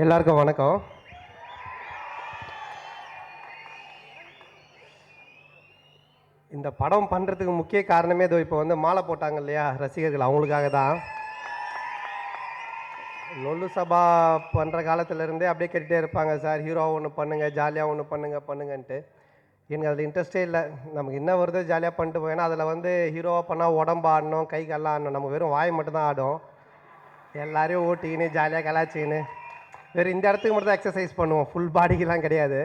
எல்லாருக்கும் வணக்கம். இந்த படம் பண்ணுறதுக்கு முக்கிய காரணமே இதோ இப்போ வந்து மாலை போட்டாங்க இல்லையா ரசிகர்கள், அவங்களுக்காக தான். லொல்லு சபா பண்ணுற காலத்துலேருந்தே அப்படியே கேட்டுகிட்டே இருப்பாங்க, சார் ஹீரோவாக ஒன்று பண்ணுங்கள், ஜாலியாக ஒன்று பண்ணுங்கன்ட்டு. எனக்கு அதில் இன்ட்ரெஸ்டே இல்லை. நமக்கு என்ன வருதோ ஜாலியாக பண்ணிட்டு போய், ஏன்னா அதில் வந்து ஹீரோவாக பண்ணால் உடம்பு ஆடணும், கை கால்லாம் ஆடணும். நம்ம வெறும் வாய் மட்டும்தான் ஆடும். எல்லாரையும் ஓட்டிக்கின்னு ஜாலியாக கலாச்சிக்கின்னு வெறும் இந்த இடத்துக்கு மட்டும் தான் எக்ஸசைஸ் பண்ணுவோம், ஃபுல் பாடிக்கெலாம் கிடையாது.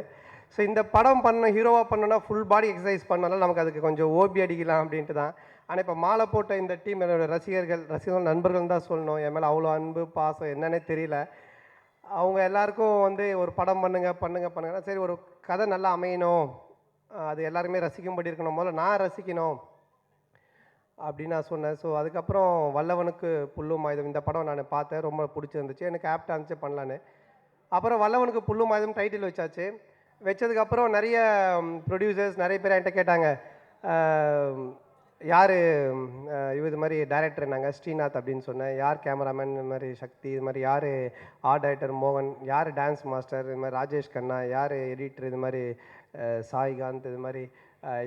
ஸோ இந்த படம் ஹீரோவாக பண்ணோன்னா ஃபுல் பாடி எக்ஸசைஸ் பண்ணாலும் நமக்கு அதுக்கு கொஞ்சம் ஓபி அடிக்கலாம் அப்படின்ட்டு தான். ஆனால் இப்போ மாலை போட்ட இந்த டீம் என்னோடய ரசிகர்கள் நண்பர்கள் தான் சொல்லணும். என் மேலே அவ்வளோ அன்பு பாசம் என்னன்னே தெரியல. அவங்க எல்லாருக்கும் வந்து ஒரு படம் பண்ணுங்கன்னா சரி, ஒரு கதை நல்லா அமையணும், அது எல்லாருமே ரசிக்கும்படி இருக்கணும், முதல்ல நான் ரசிக்கணும் அப்படின்னு நான் சொன்னேன். ஸோ அதுக்கப்புறம் வல்லவனுக்கு புல்லும் ஆயுதம் இந்த படம் நான் பார்த்தேன், ரொம்ப பிடிச்சிருந்துச்சு, எனக்கு ஆப்டாக இருந்துச்சு பண்ணலான்னு. அப்புறம் வல்லவனுக்கு புல்லும் ஆயுதம் டைட்டில் வச்சாச்சு. வச்சதுக்கப்புறம் நிறைய ப்ரொடியூசர்ஸ் நிறைய பேர் என்கிட்ட கேட்டாங்க, யார் இது மாதிரி டைரக்டர்? நாங்கள் ஸ்ரீநாத் அப்படின்னு சொன்னேன். யார் கேமராமேன்? இது மாதிரி சக்தி. இது மாதிரி யார் ஆர்ட் டைரக்டர்? மோகன். யார் டான்ஸ் மாஸ்டர்? இது மாதிரி ராஜேஷ் கண்ணா. யார் எடிட்டர்? இது மாதிரி சாய்காந்த். இது மாதிரி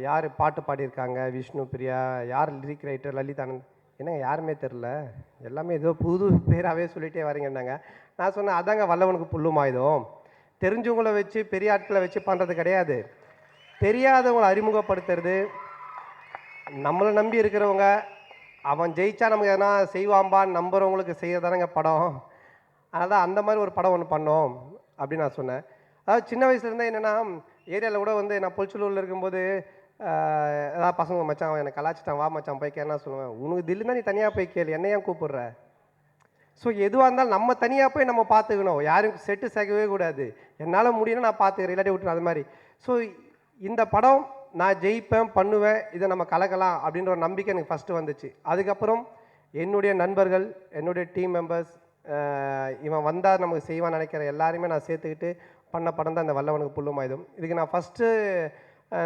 யார் பாட்டு பாடியிருக்காங்க? விஷ்ணு பிரியா. யார் லிரிக் ரைட்டர்? லலிதானந்த். என்னங்க யாருமே தெரில, எல்லாமே ஏதோ புது பேராகவே சொல்லிகிட்டே வரீங்கன்னாங்க. நான் சொன்னேன், அதாங்க வல்லவனுக்கு புல்லும் ஆயுதம். தெரிஞ்சவங்கள வச்சு பெரிய ஆட்களை வச்சு பண்ணுறது கிடையாது, தெரியாதவங்களை அறிமுகப்படுத்துறது. நம்மளை நம்பி இருக்கிறவங்க, அவன் ஜெயிச்சா நமக்கு எதனா செய்வாம்பான்னு நம்புறவங்களுக்கு செய்யறதானங்க படம். அதனால் தான் அந்த மாதிரி ஒரு படம் ஒன்று பண்ணோம் அப்படின்னு நான் சொன்னேன். அதாவது சின்ன வயசுலேருந்தே என்னென்னா, ஏரியாவில் கூட வந்து நான் பொல்ச்சலூரில் இருக்கும்போது ஏதாவது பசங்க, மச்சான் அவன் எனக்கு கலாச்சிட்டான், வா மச்சான் போய் கேட்னா சொல்லுவேன், உனக்கு தில்லுன்னா நீ தனியாக போய் கேளு, என்னையா கூப்பிடுற? ஸோ எதுவாக இருந்தாலும் நம்ம தனியாக போய் நம்ம பார்த்துக்கணும், யாரும் செட்டு சேர்க்கவே கூடாது. என்னால் முடியும்னா நான் பார்த்துக்கிறேன், இல்லாட்டி விட்டுறேன், அது மாதிரி. ஸோ இந்த படம் நான் ஜெயிப்பேன், பண்ணுவேன், இதை நம்ம கலக்கலாம் அப்படின்ற ஒரு நம்பிக்கை எனக்கு ஃபஸ்ட்டு வந்துச்சு. அதுக்கப்புறம் என்னுடைய நண்பர்கள், என்னுடைய டீம் மெம்பர்ஸ், இவன் வந்தால் நமக்கு செய்வான்னு நினைக்கிற எல்லாருமே நான் சேர்த்துக்கிட்டு பண்ண படம் தான் இந்த வல்லவனுக்கு புல்லும் ஆயுதம். இதுக்கு நான் ஃபஸ்ட்டு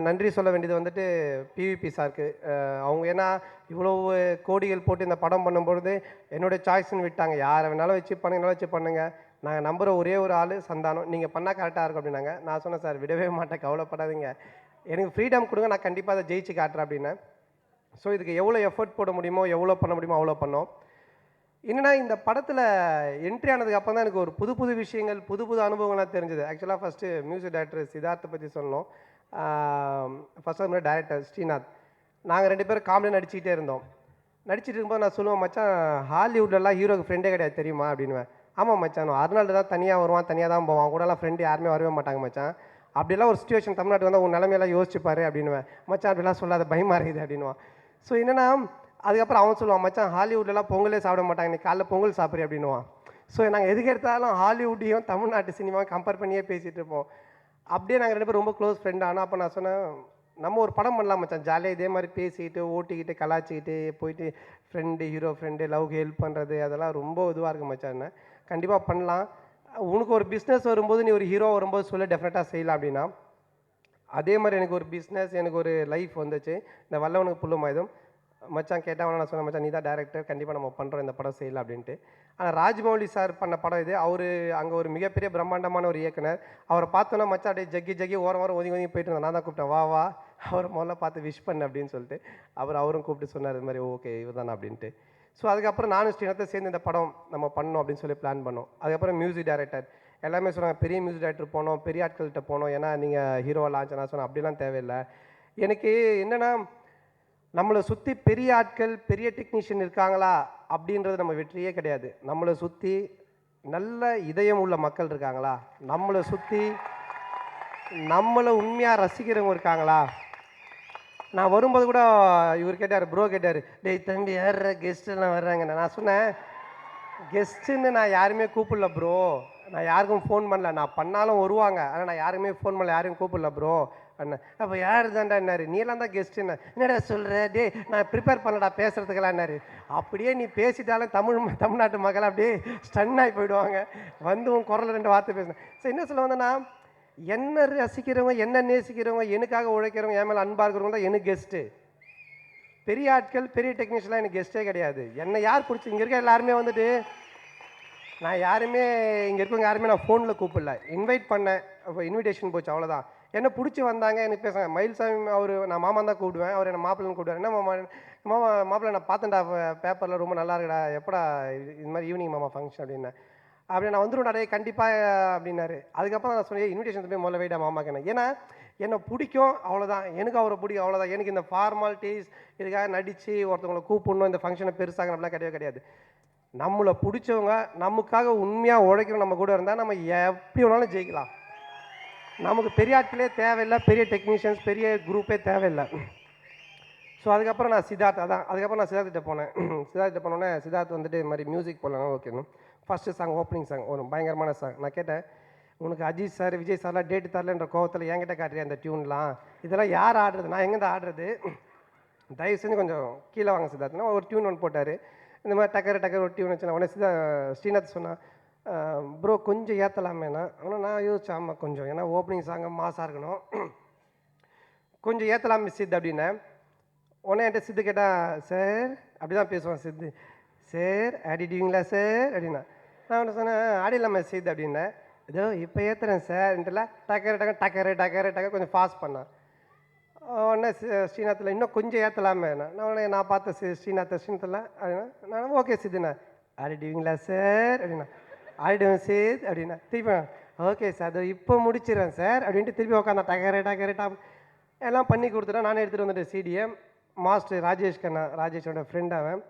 நன்றி சொல்ல வேண்டியது வந்துட்டு பிவிபி சாருக்கு. அவங்க ஏன்னா இவ்வளோ கோடிகள் போட்டு இந்த படம் பண்ணும்பொழுது என்னுடைய சாய்ஸ்ன்னு விட்டாங்க. யாரை வேணாலும் வச்சு பண்ணுங்கள், நாங்கள் நம்புகிற ஒரே ஒரு ஆள் சந்தானம், நீங்கள் பண்ணால் கரெக்டாக இருக்கும் அப்படின்னாங்க. நான் சொன்னேன், சார் விடவே மாட்டேன், கவலைப்படாதீங்க, எனக்கு ஃப்ரீடம் கொடுங்க, நான் கண்டிப்பாக அதை ஜெயிச்சு காட்டுறேன் அப்படின்னேன். ஸோ இதுக்கு எவ்வளோ எஃபர்ட் போட முடியுமோ, எவ்வளோ பண்ண முடியுமோ அவ்வளோ பண்ணோம். என்னென்னா இந்த படத்தில் என்ட்ரி ஆனதுக்கு அப்புறம் தான் எனக்கு ஒரு புது விஷயங்கள், புது அனுபவங்கள்லாம் தெரிஞ்சுது. ஆக்சுவலாக ஃபஸ்ட்டு மியூசிக் டைரக்டர் சித்தார்த்தை பற்றி சொல்லணும். ஃபஸ்ட் வந்து டைரக்டர் ஸ்ரீநாத். நாங்கள் 2 பேரும் காமெடியாக நடிச்சுக்கிட்டே இருந்தோம். நடிச்சிட்டு இருக்கும்போது நான் சொல்லுவேன், மச்சான் ஹாலிவுட்லலாம் ஹீரோக்கு ஃப்ரெண்டே கிடையாது தெரியுமா அப்படின்னுவேன். ஆமாம் மச்சான், அர்னால்டு தான் தனியாக வருவான், தனியாக தான் போவான், கூடலாம் ஃப்ரெண்டு யாருமே வரவே மாட்டாங்க மச்சான். அப்படிலாம் ஒரு சுச்சுவேஷன் தமிழ்நாட்டு வந்தால் உன் நிலைமையெல்லாம் யோசிச்சுப்பாரு அப்படின்னுவேன். மச்சான் அப்படிலாம் சொல்லாத, பயமாக இருக்குது அப்படின்னுவான். ஸோ என்னென்னா அதுக்கப்புறம் அவன் சொல்லுவான், மச்சான் ஹாலிவுட்லலாம் பொங்கலே சாப்பிட மாட்டாங்க, நீ காலைல பொங்கல் சாப்பிட்றி அப்படின்னுவான். ஸோ நாங்கள் எதுக்கு எடுத்தாலும் ஹாலிவுட்டையும் தமிழ்நாட்டு சினிமாவும் கம்பேர் பண்ணியே பேசிகிட்டு இருப்போம். அப்படியே நாங்கள் 2 பேரும் ரொம்ப க்ளோஸ் ஃப்ரெண்ட். ஆனால் அப்போ நான் சொன்னேன், நம்ம ஒரு படம் பண்ணலாம் மச்சான், ஜாலியாக இதே மாதிரி பேசிக்கிட்டு ஓட்டிக்கிட்டு கலாச்சிக்கிட்டு போயிட்டு ஃப்ரெண்டு, ஹீரோ ஃப்ரெண்டு, லவ்க்கு ஹெல்ப் பண்ணுறது, அதெல்லாம் ரொம்ப இதுவாக இருக்குது மச்சான். கண்டிப்பாக பண்ணலாம், உனக்கு ஒரு பிஸ்னஸ் வரும்போது நீ ஒரு ஹீரோ வரும்போது சொல்ல டெஃபினட்டாக செய்யலாம் அப்படின்னா. அதே மாதிரி எனக்கு ஒரு பிஸ்னஸ், எனக்கு ஒரு லைஃப் வந்துச்சு இந்த வல்லவனுக்கு புல்லும் ஆயுதம். மச்சான் கேட்டால் நான் சொன்னேன், மச்சான் நீ தான் டேரக்டர், கண்டிப்பாக நம்ம பண்ணுறோம், இந்த படம் செய்யலாம் அப்படின்ட்டு. ஆனால் ராஜ்மௌலி சார் பண்ண படம் இது. அவர் அங்கே ஒரு மிகப்பெரிய பிரம்மாண்டமான ஒரு இயக்குனர். அவரை பார்த்தோன்னா மச்சான் அப்படியே ஜக்கி ஓரம் ஒதுங்கி போயிட்டு இருந்தேன். நான் தான் கூப்பிட்டேன், வா அவர் முதல்ல பார்த்து விஷ் பண்ணு அப்படின்னு சொல்லிட்டு. அவரும் கூப்பிட்டு சொன்னார், இது மாதிரி ஓகே இவர் தானே அப்படின்ட்டு. ஸோ அதுக்கப்புறம் நானும் ஸ்ரீநாத்தை சேர்ந்து இந்த படம் நம்ம பண்ணோம் அப்படின்னு சொல்லி பிளான் பண்ணோம். அதுக்கப்புறம் மியூசிக் டைரக்டர் எல்லாமே சொன்னாங்க, பெரிய மியூசிக் டைரக்டர் போனோம், பெரிய ஆட்கள்கிட்ட போனோம், ஏன்னா நீங்கள் ஹீரோவாக லான்ச். நான் சொன்னேன் அப்படிலாம் தேவையில்லை, எனக்கு என்னென்னா நம்மளை சுற்றி பெரிய ஆட்கள், பெரிய டெக்னீஷியன் இருக்காங்களா அப்படின்றது நம்ம வெற்றியே கிடையாது. நம்மளை சுற்றி நல்ல இதயம் உள்ள மக்கள் இருக்காங்களா, நம்மளை சுற்றி நம்மளை உண்மையாக ரசிக்கிறவங்க இருக்காங்களா. நான் வரும்போது கூட இவர் கேட்டார், ப்ரோ கேட்டார், டேய் தம்பி யார் கெஸ்ட்டெல்லாம் வர்றாங்க. நான் சொன்னேன், கெஸ்ட்டுன்னு நான் யாருமே கூப்பிடல ப்ரோ, நான் யாருக்கும் ஃபோன் பண்ணல, நான் பண்ணாலும் வருவாங்க, ஆனால் நான் யாருமே ஃபோன் பண்ணல, யாரையும் கூப்பிடல ப்ரோ அண்ணன். அப்போ யார் தான்டா என்னாரு, நீலாம் தான் கெஸ்ட்டுன்னு. என்னடா சொல்கிற, டே நான் ப்ரிப்பேர் பண்ணலடா பேசுகிறதுக்கெல்லாம் என்னாரு. அப்படியே நீ பேசிட்டாலும் தமிழ்நாட்டு மக்கள் அப்படியே ஸ்டன் ஆகி போயிடுவாங்க, வந்து உன் குரலில் 2 வார்த்தை பேசுனேன். ஸோ என்ன சொல்ல வந்தேன்னா, என்ன ரசிக்கிறவங்க, என்ன நேசிக்கிறவங்க, எனக்காக உழைக்கிறவங்க, என் மேலே அன்பாக இருக்கிறவங்க தான் எனக்கு கெஸ்ட்டு. பெரிய ஆட்கள், பெரிய டெக்னீஷியன்லாம் எனக்கு கெஸ்ட்டே கிடையாது. என்னை யார் பிடிச்சி, இங்கே இருக்க எல்லாருமே வந்துட்டு நான் யாருமே இங்கே இருக்கவங்க யாருமே நான் ஃபோனில் கூப்பிடல, இன்வைட் பண்ணேன். அப்போ இன்விடேஷன் போச்சு, அவ்வளோதான். என்ன பிடிச்சி வந்தாங்க, எனக்கு பேசுகிறாங்க. மயில்சாமி அவர் நான் மாமா தான் கூப்பிடுவேன், அவர் என்ன மாப்பிள்ளைன்னு கூப்பிடுவார். என்ன மாமா, மாமா மாப்பிள்ளை நான் பார்த்தேன்டா பேப்பரில் ரொம்ப நல்லா இருக்குடா, எப்படா இது மாதிரி ஈவினிங் மாமா ஃபங்க்ஷன் அப்படின்னேன். அப்படி நான் வந்துடுவேன் டே கண்டிப்பாக அப்படின்னாரு. அதுக்கப்புறம் நான் சொன்னேன் இன்விடேஷன் போய் முதல்ல வைடா மாமாக்கு. ஏன்னா என்னை பிடிக்கும், அவ்வளோதான். எனக்கு அவரை பிடிக்கும், அவ்வளோதான். எனக்கு இந்த ஃபார்மாலிட்டிஸ் இதுக்காக நடித்து ஒருத்தவங்களை கூப்பிடணும், இந்த ஃபங்க்ஷனை பெருசாக அப்படிலாம் கிடையவே கிடையாது. நம்மளை பிடிச்சவங்க நமக்காக உண்மையாக உழைக்கிற நம்ம கூட இருந்தால் நம்ம எப்படி வேணாலும் ஜெயிக்கலாம். நமக்கு பெரிய ஆட்களே தேவையில்லை, பெரிய டெக்னீஷியன்ஸ், பெரிய குரூப்பே தேவையில்லை. ஸோ அதுக்கப்புறம் நான் அதுக்கப்புறம் நான் சித்தார்த்திட்ட போனேன். சித்தார்த்திட்ட போனோன்னே சித்தார்த் வந்துட்டு இது மாதிரி மியூசிக் போடலாம் ஓகேணும். ஃபஸ்ட்டு சாங் ஓப்பனிங் சாங் ஒரு பயங்கரமான சாங். நான் கேட்டேன், உனக்கு அஜித் சார் விஜய் சார்லாம் டேட்டு தரலன்ற கோவத்தில் என்கிட்ட காட்டுறியா அந்த டியூன்லாம், இதெல்லாம் யார் ஆடுறது, நான் எங்கேருந்து ஆடுறது, தயவு செஞ்சு கொஞ்சம் கீழே வாங்க சித்தார்த்னா ஒரு டியூன் ஒன்று போட்டார். இந்த மாதிரி டக்கர் ஒரு டியூன் வச்சு உடனே ஸ்ரீநாத் சொன்னான், ப்ரோ கொஞ்சம் ஏற்றலாமேண்ணா. ஆனால் நான் யோசிச்சேன், ஆமாம் கொஞ்சம், ஏன்னா ஓப்பனிங் சாங் மாசாக இருக்கணும், கொஞ்சம் ஏற்றலாமே சித் அப்படின்னேன். உடனே என்கிட்ட சித்து கேட்டால், சார் அப்படி தான் பேசுவான் சித்து, சார் ஆடிடுவீங்களா சார் அப்படின்னா. நான் ஒன்று சொன்னேன் ஆடிடலாமா சித் அப்படின்னேன். இதோ இப்போ ஏற்றுறேன் சார்ன்ட்டுல டக்கர் கொஞ்சம் ஃபாஸ்ட் பண்ணான். உடனே ஸ்ரீநாத்தில் இன்னும் கொஞ்சம் ஏற்றலாமே. நான் உடனே நான் பார்த்த ஸ்ரீநாத்தில் அப்படின்னா நான் ஓகே சித்துண்ணா ஆடிடுவீங்களா சார் அப்படின்னா. ஆடிடுவேன் சித் அப்படின்னா. திருப்பி ஓகே சார் அதோ இப்போ முடிச்சிடுறேன் சார் அப்படின்ட்டு திருப்பி உட்காந்தான். டக்கர் எல்லாம் பண்ணி கொடுத்துட்டேன். நானே எடுத்துகிட்டு வந்துட்டேன் சிடியை. மாஸ்டர் ராஜேஷ் கண்ணா, ராஜேஷோட ஃப்ரெண்ட் அவன்.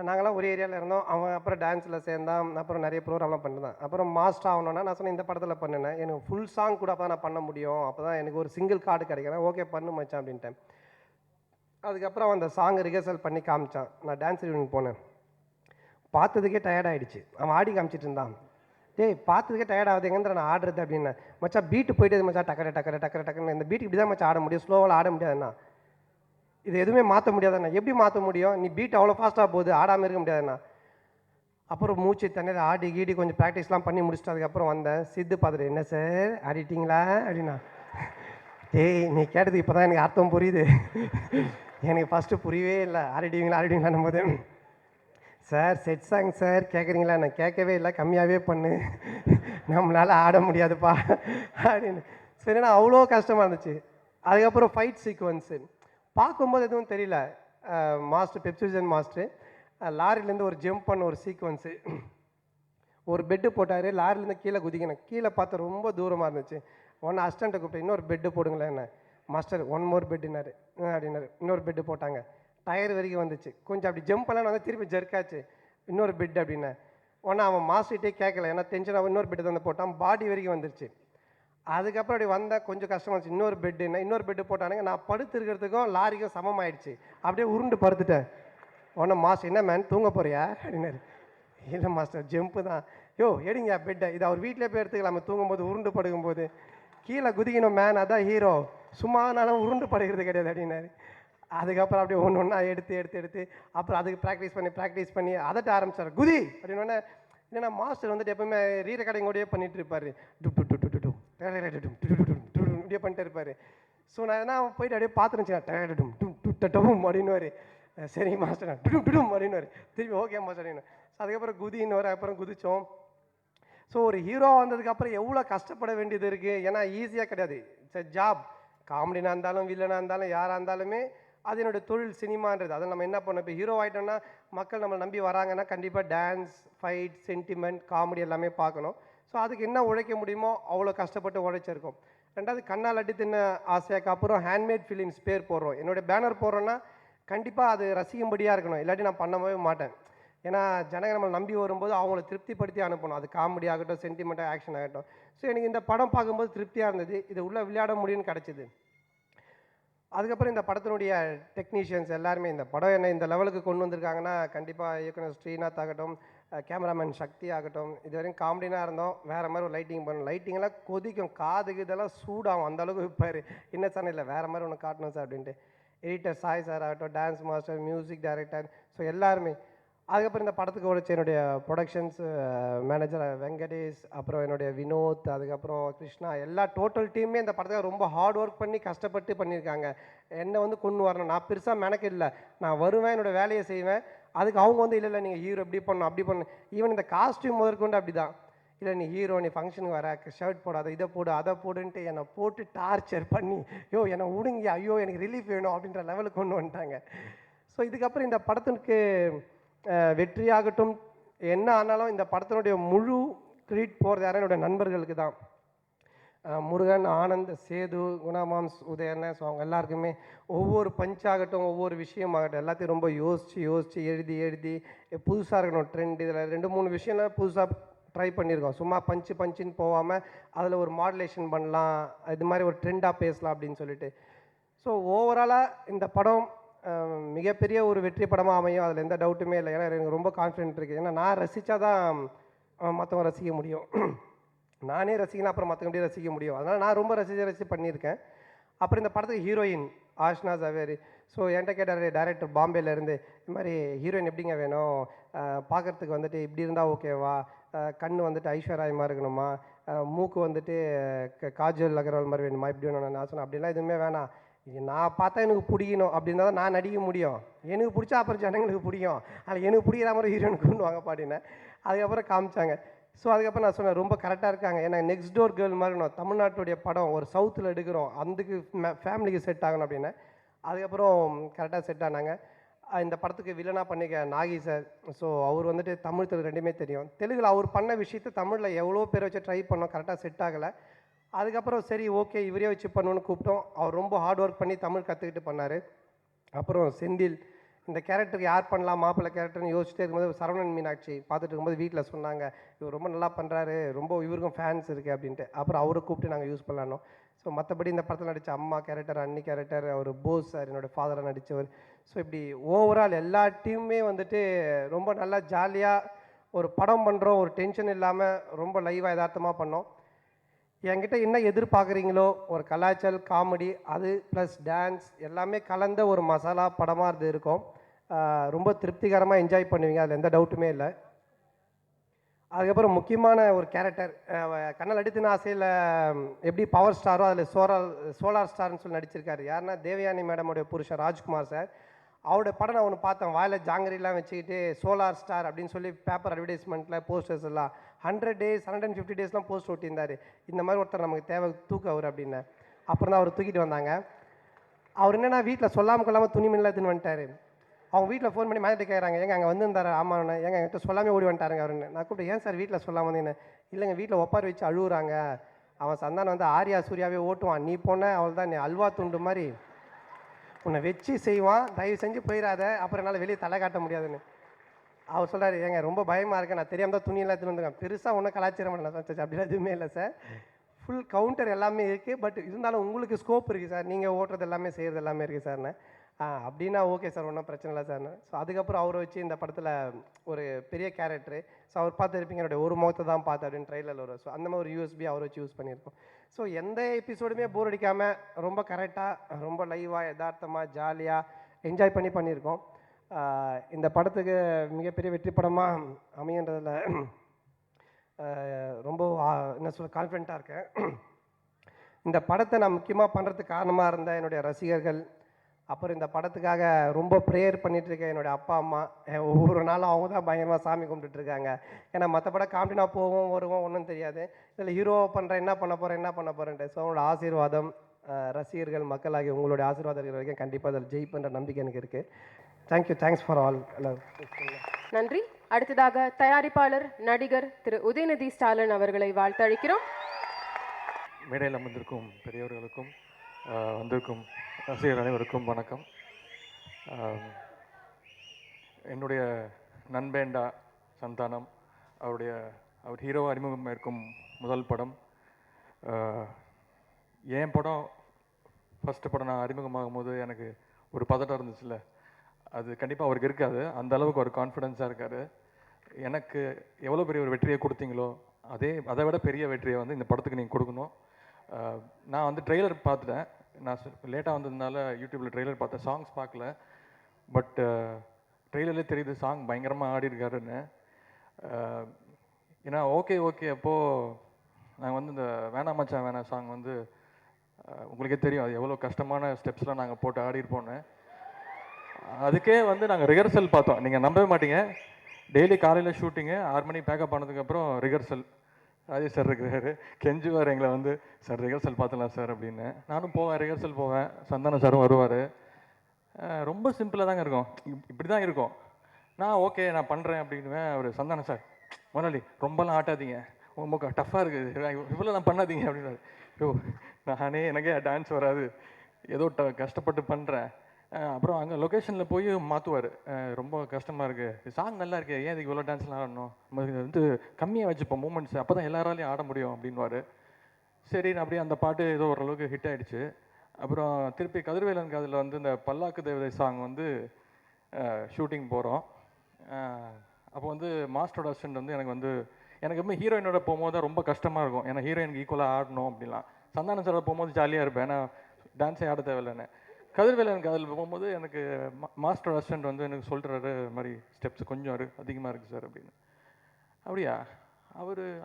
நாங்களாம் ஒரு ஏரியாவில் இருந்தோம். அவன் அப்புறம் டான்ஸில் சேர்ந்தான், அப்புறம் நிறைய ப்ரோக்ராம்லாம் பண்ணிருந்தான். அப்புறம் மாஸ்டர் ஆகணுன்னா நான் சொன்னேன் இந்த படத்தில் பண்ணினேன், எனக்கு ஃபுல் சாங் கூட அப்போ தான் நான் பண்ண முடியும், அப்போ தான் எனக்கு ஒரு சிங்கிள் கார்டு கிடைக்கிறேன், ஓகே பண்ணு மச்சான் அப்படின்ட்டேன். அதுக்கப்புறம் அந்த சாங் ரிஹர்சல் பண்ணி காமிச்சான். நான் டான்ஸ் ரிவியூன் போனேன். பார்த்ததுக்கே டயர்ட் ஆகிடுச்சு. அவன் ஆடி காமிச்சிட்டு இருந்தான். டேய் பார்த்ததுக்கே டயர்ட் ஆகுது, எங்கேருந்து நான் ஆடுறது அப்படின்னேன். மச்சா பீட்டு போயிட்டு மச்சான் டக்கரை இந்த பீட்டு இப்படி தான் மச்சான் ஆட முடியும், ஸ்லோவால் ஆட முடியாதுண்ணா. இது எதுவுமே மாற்ற முடியாதுண்ணா. எப்படி மாற்ற முடியும், நீ பீட் அவ்வளோ ஃபாஸ்ட்டாக போகுது, ஆடாமல் இருக்க முடியாதுண்ணா. அப்புறம் மூச்சு தண்ணியில் ஆடி கீடி கொஞ்சம் ப்ராக்டிஸ்லாம் பண்ணி முடிச்சுட்டு அதுக்கப்புறம் வந்தேன். சித்து பார்த்துட்டு என்ன சார் ஆடிட்டிங்களா அப்படின்னா. டேய் நீ கேட்டது இப்போ தான் எனக்கு அர்த்தம் புரியுது, எனக்கு ஃபஸ்ட்டு புரியவே இல்லை. ஆடிட்டிங்களான்னும் போது சார் செட் சாங் சார் கேட்குறீங்களா, நான் கேட்கவே இல்லை, கம்மியாகவே பண்ணு, நம்மளால் ஆட முடியாதுப்பா அப்படின்னு. சரி நான் அவ்வளோ கஷ்டமாக இருந்துச்சு. அதுக்கப்புறம் ஃபைட் சீக்வன்ஸு பார்க்கும்போது எதுவும் தெரியல. மாஸ்டர் பெப்சிஜன் மாஸ்டர் லாரிலேருந்து ஒரு ஜம்ப் பண்ண ஒரு சீக்வன்ஸு, ஒரு பெட்டு போட்டார், லாரிலேருந்து கீழே குதிக்கணும். கீழே பார்த்தா ரொம்ப தூரமாக இருந்துச்சு. ஒன்று அசிஸ்டண்ட்டை கூப்பிட்டு இன்னொரு பெட்டு போடுங்களேன் என்ன. மாஸ்டர் ஒன் மோர் பெட்டுனாரு அப்படின்னாரு. இன்னொரு பெட்டு போட்டாங்க. டயர் வரைக்கும் வந்துச்சு. கொஞ்சம் அப்படி ஜம்ப் பண்ணலாம் வந்து திருப்பி ஜர்க்காச்சு. இன்னொரு பெட் அப்படின்னேன். ஒன்று அவன் மாஸ்டர்கிட்டே கேட்கல, ஏன்னா டென்ஷனாக இன்னொரு பெட்டு வந்து போட்டான். பாடி வரைக்கும் வந்துருச்சு. அதுக்கப்புறம் அப்படி வந்தால் கொஞ்சம் கஷ்டமாக இருந்துச்சு. இன்னொரு பெட்டு போட்டானுங்க. நான் படுத்துருக்கிறதுக்கும் லாரிக்கும் சமமாயிடுச்சு. அப்படியே உருண்டு படுத்துட்டேன். உடனே மாஸ்டர் என்ன மேன் தூங்க போறியா அப்படின்னாரு. இல்லை மாஸ்டர் ஜம்ப்பு தான். யோ எடுங்க பெட்டை, இது அவர் வீட்டிலே போய் எடுத்துக்கலாமே, தூங்கும்போது உருண்டு படுக்கும்போது கீழே குதிக்கணும் மேன், அதான் ஹீரோ, சும்மானாலும் உருண்டு படுக்கிறது கிடையாது அப்படின்னாரு. அதுக்கப்புறம் அப்படியே ஒன்று ஒன்றா எடுத்து அப்புறம் அதுக்கு ப்ராக்டிஸ் பண்ணி அதட்ட ஆரம்பிச்சார். குதி அப்படின்னோடனே ஏன்னா மாஸ்டர் வந்துட்டு எப்பவுமே ரீரெக்கார்டிங் கூடயே பண்ணிட்டு இருப்பாரு. இப்படியே பண்ணிட்டு இருப்பாரு. ஸோ நான் என்ன போயிட்டு அப்படியே பார்த்துருந்துச்சேன் அப்படின்னு. சரி மாஸ்டர் அப்படின்னு திருப்பி ஓகே மாஸ்டர் அப்படின்னு. அதுக்கப்புறம் குதின்னு அப்புறம் குதித்தோம். ஸோ ஒரு ஹீரோ வந்ததுக்கப்புறம் எவ்வளோ கஷ்டப்பட வேண்டியது இருக்குது. ஏன்னா ஈஸியாக கிடையாது. It's a job. காமெடினாக இருந்தாலும் வில்லனாக இருந்தாலும் யாராக இருந்தாலுமே அது என்னோடய தொழில் சினிமான்றது. அதை நம்ம என்ன பண்ணோம், இப்போ ஹீரோ ஆகிட்டோம்னா மக்கள் நம்மளை நம்பி வராங்கன்னா கண்டிப்பாக டான்ஸ், ஃபைட், சென்டிமெண்ட், காமெடி எல்லாமே பார்க்கணும். ஸோ அதுக்கு என்ன உழைக்க முடியுமோ அவ்வளோ கஷ்டப்பட்டு உழைச்சிருக்கோம். ரெண்டாவது கண்ணால் அடி தின்ன ஆசையாக்கு அப்புறம் ஹேண்ட்மேட் ஃபிலிம்ஸ் பேர் போடுறோம். என்னுடைய பேனர் போடுறோன்னா கண்டிப்பாக அது ரசிக்கும்படியாக இருக்கணும், இல்லாட்டி நான் பண்ணவே மாட்டேன். ஏன்னா ஜனங்க நம்மளை நம்பி வரும்போது அவங்கள திருப்திப்படுத்தி அனுப்பணும். அது காமெடி ஆகட்டும், சென்டிமெண்ட்டாக ஆக்ஷன் ஆகட்டும். ஸோ எனக்கு இந்த படம் பார்க்கும்போது திருப்தியாக இருந்தது. இது உள்ளே விளையாட முடியும்னு கிடச்சிது. அதுக்கப்புறம் இந்த படத்தினுடைய டெக்னீஷியன்ஸ் எல்லாருமே இந்த படம் என்ன இந்த லெவலுக்கு கொண்டு வந்திருக்காங்கன்னா கண்டிப்பாக இயக்குனர் ஸ்ரீநாத் ஆகட்டும், கேமராமேன் சக்தி ஆகட்டும். இது வரைக்கும் காமெடினாக இருந்தோம், வேறு மாதிரி ஒரு லைட்டிங் பண்ணணும். லைட்டிங்கெல்லாம் கொதிக்கும், காதுக்கு இதெல்லாம் சூடாகும், அந்தளவுக்கு விற்பார். என்ன சார் இல்லை வேறு மாதிரி ஒன்று காட்டணும் சார் அப்படின்ட்டு. எடிட்டர் சாய் சார் ஆகட்டும், dance master, music director, so எல்லாருமே. அதுக்கப்புறம் இந்த படத்துக்கு உழைச்ச என்னுடைய ப்ரொடக்ஷன்ஸ் மேனேஜர் வெங்கடேஷ், அப்புறம் என்னுடைய வினோத், அதுக்கப்புறம் கிருஷ்ணா, எல்லா டோட்டல் டீமே இந்த படத்துக்கு ரொம்ப ஹார்ட் ஒர்க் பண்ணி கஷ்டப்பட்டு பண்ணியிருக்காங்க. என்னை வந்து கொண்டு வரணும். நான் பெருசாக மெனக்கு இல்லை, நான் வருவேன், என்னோடய வேலையை செய்வேன். அதுக்கு அவங்க வந்து இல்லை இல்லை நீங்கள் ஹீரோ இப்படி பண்ணணும் அப்படி பண்ணணும். ஈவன் இந்த காஸ்ட்யூம் முதற்கொண்டு அப்படி தான். இல்லை நீ ஹீரோ, நீ ஃபங்க்ஷனுக்கு வர, ஷர்ட் போடாத, இதை போடு அதை போடுன்ட்டு என்னை போட்டு டார்ச்சர் பண்ணி, ஐயோ என்னை விடுங்க, ஐயோ எனக்கு ரிலீஃப் வேணும் அப்படின்ற லெவலுக்கு கொண்டு வந்துட்டாங்க. ஸோ இதுக்கப்புறம் இந்த படத்திற்கு வெற்றியாகட்டும் என்ன ஆனாலும் இந்த படத்தினுடைய முழு கிரெடிட் போகிறது யாரும் என்னுடைய நண்பர்களுக்கு தான். முருகன், ஆனந்த், சேது, குணாமாம்ஸ், உதயன், ஸோ அவங்க எல்லாருக்குமே ஒவ்வொரு பஞ்சாகட்டும் ஒவ்வொரு விஷயமாகட்டும் எல்லாத்தையும் ரொம்ப யோசித்து எழுதி எழுதி புதுசாக இருக்கணும் ட்ரெண்ட். இதில் 2-3 விஷயம்லாம் புதுசாக ட்ரை பண்ணியிருக்கோம். சும்மா பஞ்சுன்னு போகாமல் அதில் ஒரு மாடுலேஷன் பண்ணலாம், இது மாதிரி ஒரு ட்ரெண்டாக பேசலாம் அப்படின்னு சொல்லிட்டு. ஸோ ஓவராலாக இந்த படம் மிகப்பெரிய ஒரு வெற்றி படமாக அமையும், அதில் எந்த டவுட்டுமே இல்லை. ஏன்னா எனக்கு ரொம்ப கான்ஃபிடென்ட் இருக்குது. ஏன்னா நான் ரசித்தா தான் மற்றவங்க ரசிக்க முடியும். நானே ரசிக்கணும் அப்புறம் மற்றவங்க ரசிக்க முடியும். அதனால் நான் ரொம்ப ரசித்து பண்ணியிருக்கேன். அப்புறம் இந்த படத்துக்கு ஹீரோயின் ஆஷ்னா ஜவேரி. ஸோ என்கிட்ட கேட்டார் டைரக்டர் பாம்பேலேருந்து, இது மாதிரி ஹீரோயின் எப்படிங்க வேணும், பார்க்குறதுக்கு வந்துட்டு இப்படி இருந்தால் ஓகேவா, கண் வந்துட்டு ஐஸ்வர்யாயமாக இருக்கணுமா, மூக்கு வந்துட்டு காஜல் அகர்வால் மாதிரி வேணுமா, இப்படி வேணும். நான் சொன்னேன் அப்படிலாம் எதுவுமே வேணாம், நான் பார்த்தா எனக்கு பிடிக்கணும் அப்படின்னா தான் நான் நடிக்க முடியும். எனக்கு பிடிச்சா அப்புறம் ஜனங்களுக்கு பிடிக்கும், அதில் எனக்கு பிடிக்கிற மாதிரி ஹீரோயின் கொண்டு வாங்க பாடினேன். அதுக்கப்புறம் காமிச்சாங்க. ஸோ அதுக்கப்புறம் நான் சொன்னேன் ரொம்ப கரெக்டாக இருக்காங்க. ஏன்னா நெக்ஸ்ட் டோர் கேர்ள் மாதிரி நான் தமிழ்நாட்டுடைய படம் ஒரு சவுத்தில் எடுக்கிறோம், அதுக்கு ஃபேமிலிக்கு செட் ஆகணும் அப்படின்னு. அதுக்கப்புறம் கரெக்டாக செட் ஆனாங்க. இந்த படத்துக்கு வில்லனாக பண்ணிக்க நாகி சார். ஸோ அவர் வந்துட்டு தமிழ் தெலுங்கு ரெண்டுமே தெரியும். தெலுங்கில் அவர் பண்ண விஷயத்தை தமிழில் எவ்வளோ பேர் வச்சு ட்ரை பண்ணோம், கரெக்டாக செட் ஆகலை. அதுக்கப்புறம் சரி ஓகே இவரே வச்சு பண்ணணுன்னு கூப்பிட்டோம். அவர் ரொம்ப ஹார்ட் ஒர்க் பண்ணி தமிழ் கற்றுக்கிட்டு பண்ணார். அப்புறம் செந்தில் இந்த கேரக்டருக்கு யார் பண்ணலாம் மாப்பிள்ளை கேரக்டர்னு யோசிச்சுட்டே இருக்கும்போது சரவணன் மீனாட்சி பார்த்துட்டு இருக்கும்போது வீட்டில் சொன்னாங்க, இவர் ரொம்ப நல்லா பண்ணுறாரு, ரொம்ப இவருக்கும் ஃபேன்ஸ் இருக்குது அப்படின்ட்டு. அப்புறம் அவரை கூப்பிட்டு நாங்கள் யூஸ் பண்ணலானோம். ஸோ மற்றபடி இந்த படத்தில் நடித்த அம்மா கேரக்டர், அன்னி கேரக்டர், அவர் போஸ் சார் என்னோடய ஃபாதராக நடித்தவர். ஸோ இப்படி ஓவரால் எல்லா டீமுமே வந்துட்டு ரொம்ப நல்லா ஜாலியாக ஒரு படம் பண்ணுறோம், ஒரு டென்ஷன் இல்லாமல் ரொம்ப லைவாக யதார்த்தமாக பண்ணோம். என்கிட்ட என்ன எதிர்பார்க்குறீங்களோ ஒரு கலாய்ச்சல் காமெடி அது ப்ளஸ் டான்ஸ் எல்லாமே கலந்த ஒரு மசாலா படமாக இது இருக்கும். ரொம்ப திருப்திகரமாக என்ஜாய் பண்ணுவீங்க, அதில் எந்த டவுட்டுமே இல்லை. அதுக்கப்புறம் முக்கியமான ஒரு கேரக்டர் கண்ணல் அடித்துன ஆசையில் எப்படி பவர் ஸ்டாரோ அதில் சோலார் ஸ்டார்னு சொல்லி நடிச்சிருக்காரு. யாருன்னா தேவயானி மேடமுடைய புருஷன் ராஜ்குமார் சார். அவருடைய படம் நான் ஒன்று பார்த்தேன், வாயில் ஜாங்கிரிலாம் வச்சுக்கிட்டு சோலார் ஸ்டார் அப்படின்னு சொல்லி பேப்பர் அட்வர்டைஸ்மெண்ட்டில் போஸ்டர்ஸ் எல்லாம் 100 days 150 daysலாம் போஸ்ட் ஓட்டியிருந்தார். இந்த மாதிரி ஒருத்தர் நமக்கு தேவை தூக்க அவர் அப்படின்னு. அப்புறம் தான் அவர் தூக்கிட்டு வந்தாங்க. அவர் என்னென்னா வீட்டில் சொல்லாமல் கொள்ளாமல் துணிமணிலாம் எடுத்துன்னு வந்துட்டார். அவங்க வீட்டில் ஃபோன் பண்ணி மேனேஜர் கேட்குறாங்க, ஏங்க அங்கே வந்துருந்தார். ஆமாண்ணே. ஏங்க என்கிட்ட சொல்லாமல் ஓடி வந்துட்டாருங்க அவருன்னு. நான் கூப்பிட்டு ஏன் சார் வீட்டில் சொல்லாமல் வந்தீங்கன்னு. இல்லைங்க வீட்டில் ஒப்பாரி வச்சு அழுகுறாங்க, அவன் சந்தானம் வந்து ஆரியா சூர்யாவே ஓட்டுவான், நீ போன அவள் தான் நீ அல்வா துண்டு மாதிரி உன்னை வச்சு செய்வான், தயவு செஞ்சு போயிடாத, அப்புறம் என்னால் வெளியே தலை காட்ட முடியாதுன்னு. அவர் சொல்கிறார், ஏங்க ரொம்ப பயமாக இருக்கேன், நான் தெரியாமல் தான் துணியெல்லாம் எடுத்துன்னு வந்துருக்கேன், பெருசாக ஒன்றும் கலாச்சாரம் பண்ணல சார். அப்படிலாம் எதுவுமே இல்லை சார், ஃபுல் கவுண்டர் எல்லாமே இருக்குது, பட் இருந்தாலும் உங்களுக்கு ஸ்கோப் இருக்குது சார், நீங்கள் ஓட்டுறது எல்லாமே செய்கிறது எல்லாமே இருக்குது சார்ண்ணே. அப்படின்னா ஓகே சார், ஒன்றும் பிரச்சனை இல்லை சார்ண்ணே. ஸோ அதுக்கப்புறம் அவரை வச்சு இந்த படத்தில் ஒரு பெரிய கேரக்டரு. ஸோ அவர் பார்த்துருப்பீங்க, என்னுடைய ஒரு முகத்தை தான் பார்த்து அப்படின்னு ட்ரெயிலரில் வரும். ஸோ அந்த மாதிரி ஒரு யூஎஸ்பி அவரை வச்சு யூஸ் பண்ணியிருக்கோம். ஸோ எந்த எபிசோடுமே போர் அடிக்காமல் ரொம்ப கரெக்டாக ரொம்ப லைவாக யதார்த்தமாக ஜாலியாக என்ஜாய் பண்ணியிருக்கோம். இந்த படத்துக்கு மிகப்பெரிய வெற்றி படமாக அமையன்றதில் ரொம்ப என்ன சொல்ல கான்ஃபிடென்ட்டாக இருக்கேன். இந்த படத்தை நான் முக்கியமாக பண்ணுறதுக்கு காரணமாக இருந்த என்னுடைய ரசிகர்கள், அப்புறம் இந்த படத்துக்காக ரொம்ப ப்ரேயர் பண்ணிகிட்டு இருக்கேன் என்னுடைய அப்பா அம்மா. ஒவ்வொரு நாளும் அவங்க தான் பயங்கரமாக சாமி கும்பிட்டுட்ருக்காங்க. ஏன்னா மற்ற படம் காமெடினா போவோம் வருவோம் ஒன்றும் தெரியாது, இதில் ஹீரோவை பண்ணுறேன் என்ன பண்ண போகிறேன்ட்டு. ஸோ அவங்களோட ஆசீர்வாதம், ரசிகர்கள் மக்களாகி உங்களுடைய ஆசீர்வாதம் இருக்கிற வரைக்கும் கண்டிப்பாக அதில் ஜெயிப்புன்ற நம்பிக்கை எனக்கு இருக்குது. Thanks for all. நன்றி. அடுத்ததாக தயாரிப்பாளர் நடிகர் திரு உதயநிதி ஸ்டாலின் அவர்களை வாழ்த்தழைக்கிறோம். மேடையில் அமர்ந்திருக்கும் பெரியவர்களுக்கும் வந்திருக்கும் ரசிகர் அனைவருக்கும் வணக்கம். என்னுடைய நண்பேண்டா சந்தானம் அவர் ஹீரோவாக அறிமுகம் இருக்கும் முதல் படம். என் படம் ஃபஸ்ட்டு படம் நான் அறிமுகமாகும் போது எனக்கு ஒரு பதட்டம் இருந்துச்சுல்ல, அது கண்டிப்பாக அவருக்கு இருக்காது. அந்த அளவுக்கு ஒரு கான்ஃபிடென்ஸாக இருக்கார். எனக்கு எவ்வளோ பெரிய ஒரு வெற்றியை கொடுத்தீங்களோ அதை விட பெரிய வெற்றியை வந்து இந்த படத்துக்கு நீங்கள் கொடுக்கணும். நான் வந்து ட்ரெய்லர் பார்த்துட்டேன், நான் லேட்டாக வந்ததுனால யூடியூப்பில் ட்ரெய்லர் பார்த்தேன், சாங்ஸ் பார்க்கல. பட் ட்ரெய்லர்லேயே தெரியுது சாங் பயங்கரமாக ஆடிருக்காருன்னு. ஏன்னா ஓகே அப்போது நாங்கள் வந்து இந்த வேணாம் மச்சான் வேணாம் சாங் வந்து உங்களுக்கே தெரியும் அது எவ்வளோ கஷ்டமான ஸ்டெப்ஸ்லாம் நாங்கள் போட்டு ஆடிருப்போன்னு. அதுக்கே வந்து நாங்கள் ரிஹர்சல் பார்த்தோம். நீங்கள் நம்பவே மாட்டீங்க. டெய்லி காலையில் ஷூட்டிங்கு 6 மணி பேக்கப் ஆனதுக்கப்புறம் ரிஹர்சல். ராஜேஷ் சார் இருக்கிறாரு, கெஞ்சுவார் எங்களை வந்து, சார் ரிஹர்சல் பார்த்துலாம் சார் அப்படின்னு. நானும் போவேன், ரிஹர்சல் போவேன். சந்தானம் சாரும் வருவார். ரொம்ப சிம்பிளாக தாங்க இருக்கும். இப்படி தான் இருக்கும். நான் ஓகே நான் பண்ணுறேன் அப்படின்னுவேன். அவர் சந்தானம் சார், முதலாளி ரொம்பலாம் ஆட்டாதீங்க, உங்களுக்கு டஃப்பாக இருக்குது, இவ்வளோலாம் பண்ணாதீங்க அப்படின்னாரு. ஐயோ நானே எனக்கே டான்ஸ் வராது, ஏதோ கஷ்டப்பட்டு பண்ணுறேன். அப்புறம் அங்கே லொக்கேஷனில் போய் மாற்றுவார். ரொம்ப கஷ்டமாக இருக்குது, சாங் நல்லா இருக்குது, ஏன் இதுக்கு இவ்வளோ டான்ஸ்லாம் ஆடணும், நம்ம இது வந்து கம்மியாக வச்சுப்போம் மூமெண்ட்ஸ், அப்போ தான் எல்லாராலையும் ஆட முடியும் அப்படின்வார். சரி நான் அப்படியே அந்த பாட்டு ஏதோ ஓரளவுக்கு ஹிட் ஆகிடுச்சு. அப்புறம் திருப்பி கதிர்வேலன் காதில் வந்து இந்த பல்லாக்கு தேவதை சாங் வந்து ஷூட்டிங் போகிறோம். அப்போ வந்து மாஸ்டரோட அசிஸ்டன்ட் வந்து எனக்கு எப்பவுமே ஹீரோயினோட போகும்போது தான் ரொம்ப கஷ்டமாக இருக்கும். ஏன்னா ஹீரோயினுக்கு ஈக்குவலாக ஆடணும் அப்படிலாம். சந்தானம் சாரோட போகும்போது ஜாலியாக இருப்பேன், ஏன்னா டான்ஸே ஆட தேவையில்லைன்னு. கதிர்வேலனுக்கு அதில் போகும்போது எனக்கு மாஸ்டர் அசிஸ்டன்ட் வந்து எனக்கு சொல்கிறாரு, மாதிரி ஸ்டெப்ஸ் கொஞ்சம் அதிகமாக இருக்குது சார் அப்படின்னு. அப்படியா,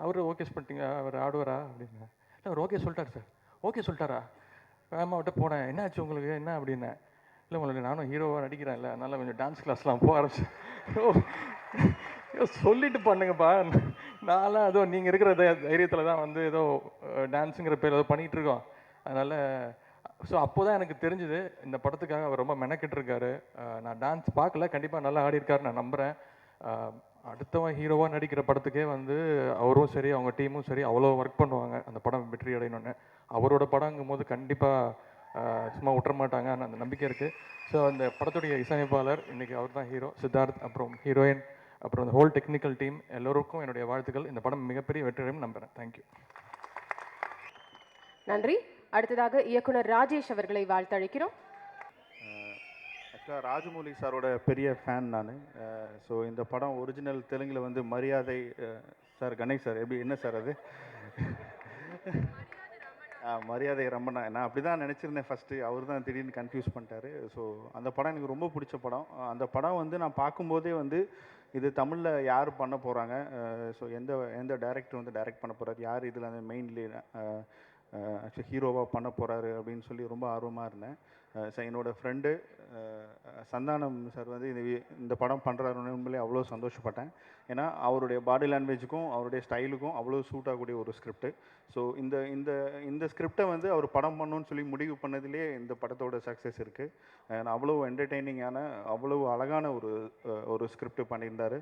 அவர் ஓகே பண்ணிட்டீங்க, அவர் ஆடுவாரா அப்படின்னு. இல்லை அவர் ஓகே சொல்லிட்டார் சார். ஓகே சொல்லிட்டாரா, வேமாவிட்ட போனேன், என்ன ஆச்சு உங்களுக்கு என்ன அப்படின்னேன். இல்லை உங்களுக்கு நானும் ஹீரோவாக நடிக்கிறேன்ல, அதனால் கொஞ்சம் டான்ஸ் கிளாஸ்லாம் போக ஆரம்பிச்சேன். சொல்லிட்டு பண்ணுங்கப்பா, நான்லாம் ஏதோ நீங்கள் இருக்கிற தைரியத்தில் தான் வந்து ஏதோ டான்ஸுங்கிற பேர் ஏதோ பண்ணிகிட்ருக்கோம். அதனால் ஸோ அப்போ தான் எனக்கு தெரிஞ்சுது இந்த படத்துக்காக அவர் ரொம்ப மெனக்கிட்டுருக்காரு. நான் டான்ஸ் பார்க்கல, கண்டிப்பாக நல்லா ஆடிருக்காரு நான் நம்புகிறேன். அடுத்தவன் ஹீரோவாக நடிக்கிற படத்துக்கே வந்து அவரும் சரி அவங்க டீமும் சரி அவ்வளோ ஒர்க் பண்ணுவாங்க அந்த படம் வெற்றி அடையணுன்னு. அவரோட படங்கும் போது கண்டிப்பாக சும்மா விட்டுற மாட்டாங்க, அந்த நம்பிக்கை இருக்குது. ஸோ அந்த படத்துடைய இசையமைப்பாளர் இன்றைக்கி அவர் தான் ஹீரோ சித்தார்த், அப்புறம் ஹீரோயின், அப்புறம் அந்த ஹோல் டெக்னிக்கல் டீம் எல்லோருக்கும் என்னுடைய வாழ்த்துக்கள். இந்த படம் மிகப்பெரிய வெற்றியடையும் நம்புகிறேன். தேங்க்யூ. நன்றி. அடுத்ததாக இயக்குனர் ராஜேஷ் அவர்களை வாழ்த்தழைக்கிறோம். ஆக்சுவலாக ராஜமௌலி சாரோட பெரிய ஃபேன் நான். ஸோ இந்த படம் ஒரிஜினல் தெலுங்கில் வந்து மரியாதை சார், கணேஷ் சார் எப்படி என்ன சார் அது மரியாதை ரமணா, நான் அப்படி தான் நினச்சிருந்தேன் ஃபஸ்ட்டு, அவர் தான் திடீர்னு கன்ஃபியூஸ் பண்ணிட்டாரு. ஸோ அந்த படம் எனக்கு ரொம்ப பிடிச்ச படம். அந்த படம் வந்து நான் பார்க்கும்போதே வந்து இது தமிழில் யார் பண்ண போகிறாங்க, ஸோ எந்த டைரக்டர் வந்து டைரக்ட் பண்ண போகிறார், யார் இதில் அந்த மெயின்லி ஆக்சுவலி ஹீரோவாக பண்ண போகிறாரு அப்படின்னு சொல்லி ரொம்ப ஆர்வமாக இருந்தேன். ஸோ என்னோடய ஃப்ரெண்டு சந்தானம் சார் வந்து இந்த படம் பண்ணுறாருன்னு உண்மையிலே அவ்வளோ சந்தோஷப்பட்டேன். ஏன்னா அவருடைய பாடி லாங்குவேஜுக்கும் அவருடைய ஸ்டைலுக்கும் அவ்வளோ சூட் ஆகக்கூடிய ஒரு ஸ்கிரிப்ட். ஸோ இந்த இந்த இந்த ஸ்கிரிப்டை வந்து அவர் படம் பண்ணணும்னு சொல்லி முடிவு பண்ணதுலேயே இந்த படத்தோட சக்ஸஸ் இருக்குது. அவ்வளோ என்டர்டெய்னிங்கான அவ்வளோ அழகான ஒரு ஸ்கிரிப்ட் பண்ணியிருந்தார்.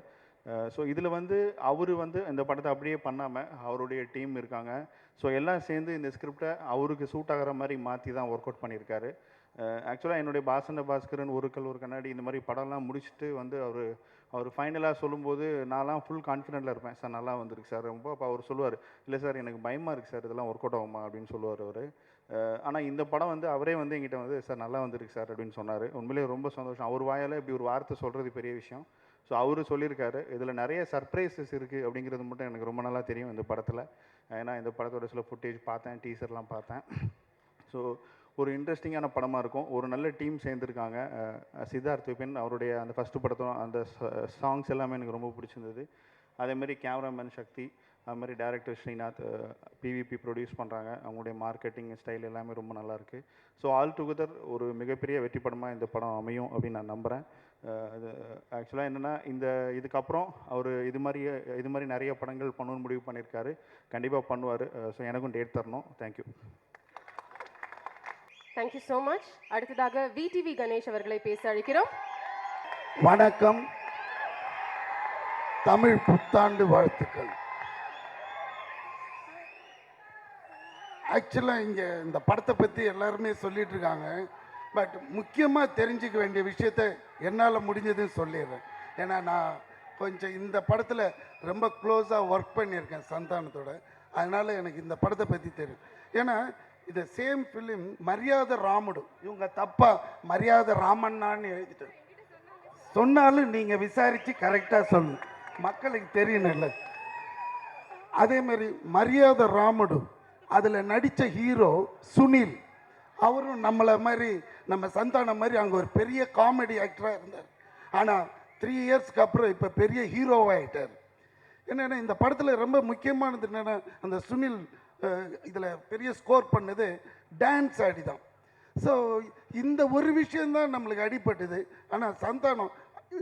ஸோ இதில் வந்து அவர் வந்து இந்த படத்தை அப்படியே பண்ணாமல் அவருடைய டீம் இருக்காங்க. ஸோ எல்லாம் சேர்ந்து இந்த ஸ்கிரிப்டை அவருக்கு சூட் ஆகிற மாதிரி மாற்றி தான் ஒர்க் அவுட் பண்ணியிருக்காரு. ஆக்சுவலாக என்னுடைய பாசன பாஸ்கரன், ஒரு கல் ஒரு கண்ணாடி இந்த மாதிரி படம்லாம் முடிச்சுட்டு வந்து அவர் ஃபைனலாக சொல்லும்போது நான்லாம் ஃபுல் கான்ஃபிடென்ட்டில் இருப்பேன். சார் நல்லா வந்திருக்கு சார் ரொம்ப. அப்போ அவர் சொல்லுவார், இல்லை சார் எனக்கு பயமாக இருக்குது சார், இதெல்லாம் ஒர்க் அவுட் ஆகுமா அப்படின்னு சொல்லுவார் அவர். ஆனால் இந்த படம் வந்து அவரே வந்து எங்கிட்ட வந்து சார் நல்லா வந்திருக்கு சார் அப்படின்னு சொன்னார். உண்மையிலேயே ரொம்ப சந்தோஷம். அவர் வாயால் இப்படி ஒரு வார்த்தை சொல்கிறது பெரிய விஷயம். ஸோ அவரு சொல்லியிருக்காரு, இதில் நிறைய சர்ப்ரைசஸ் இருக்குது அப்படிங்கிறது மட்டும் எனக்கு ரொம்ப நல்லா தெரியும் இந்த படத்தில். ஏன்னா இந்த படத்தோட சில ஃபுட்டேஜ் பார்த்தேன், டீசர்லாம் பார்த்தேன். ஸோ ஒரு இன்ட்ரெஸ்டிங்கான படமாக இருக்கும். ஒரு நல்ல டீம் சேர்ந்துருக்காங்க. சித்தார்த் விபின் அவருடைய அந்த ஃபஸ்ட்டு படத்தோட அந்த சாங்ஸ் எல்லாமே எனக்கு ரொம்ப பிடிச்சிருந்தது. அதேமாதிரி கேமராமேன் சக்தி, அதுமாதிரி டைரக்டர் ஸ்ரீநாத், பிவிபி ப்ரொடியூஸ் பண்ணுறாங்க. அவங்களுடைய மார்க்கெட்டிங் ஸ்டைல் எல்லாமே ரொம்ப நல்லாயிருக்கு. ஸோ ஆல் டுகெதர் ஒரு மிகப்பெரிய வெற்றி படமாக இந்த படம் அமையும் அப்படின்னு நான் நம்புகிறேன். அது ஆக்சுவலாக என்னென்னா இதுக்கப்புறம் அவர் இது மாதிரி நிறைய படங்கள் பண்ணணும்னு முடிவு பண்ணியிருக்காரு. கண்டிப்பாக பண்ணுவார். ஸோ எனக்கும் டேட் தரணும். தேங்க்யூ. Thank you so much. அடுத்ததாக விடிவி கணேஷ் அவர்களை பேச அழைக்கிறோம். வணக்கம், தமிழ் புத்தாண்டு வாழ்த்துக்கள். ஆக்சுவலாக இங்கே இந்த படத்தை பற்றி எல்லாருமே சொல்லிட்டு இருக்காங்க. பட் முக்கியமாக தெரிஞ்சுக்க வேண்டிய விஷயத்த என்னால் முடிஞ்சதுன்னு சொல்லிடுறேன். ஏன்னா நான் கொஞ்சம் இந்த படத்தில் ரொம்ப க்ளோஸாக ஒர்க் பண்ணியிருக்கேன் சந்தானத்தோட. அதனால் எனக்கு இந்த படத்தை பற்றி தெரியும். ஏன்னா இது சேம் ஃபிலிம் மரியாதை ராமுடு, இவங்க தப்பாக மரியாதை ராமண்ணான்னு எழுதிட்டு சொன்னாலும் நீங்கள் விசாரித்து கரெக்டாக சொல்லணும், மக்களுக்கு தெரியணும் இல்லை. அதேமாரி மரியாதை ராமுடு அதில் நடித்த ஹீரோ சுனில், அவரும் நம்மளை மாதிரி நம்ம சந்தானம் மாதிரி அங்கே ஒரு பெரிய காமெடி ஆக்டராக இருந்தார். ஆனால் 3 இயர்ஸ்க்கு அப்புறம் இப்போ பெரிய ஹீரோவாக ஆகிட்டார். என்னென்னா இந்த படத்தில் ரொம்ப முக்கியமானது என்னென்னா அந்த சுனில் இதில் பெரிய ஸ்கோர் பண்ணது டான்ஸ் ஆடி தான். ஸோ இந்த ஒரு விஷயந்தான் நம்மளுக்கு அடிபட்டது. ஆனால் சந்தானம்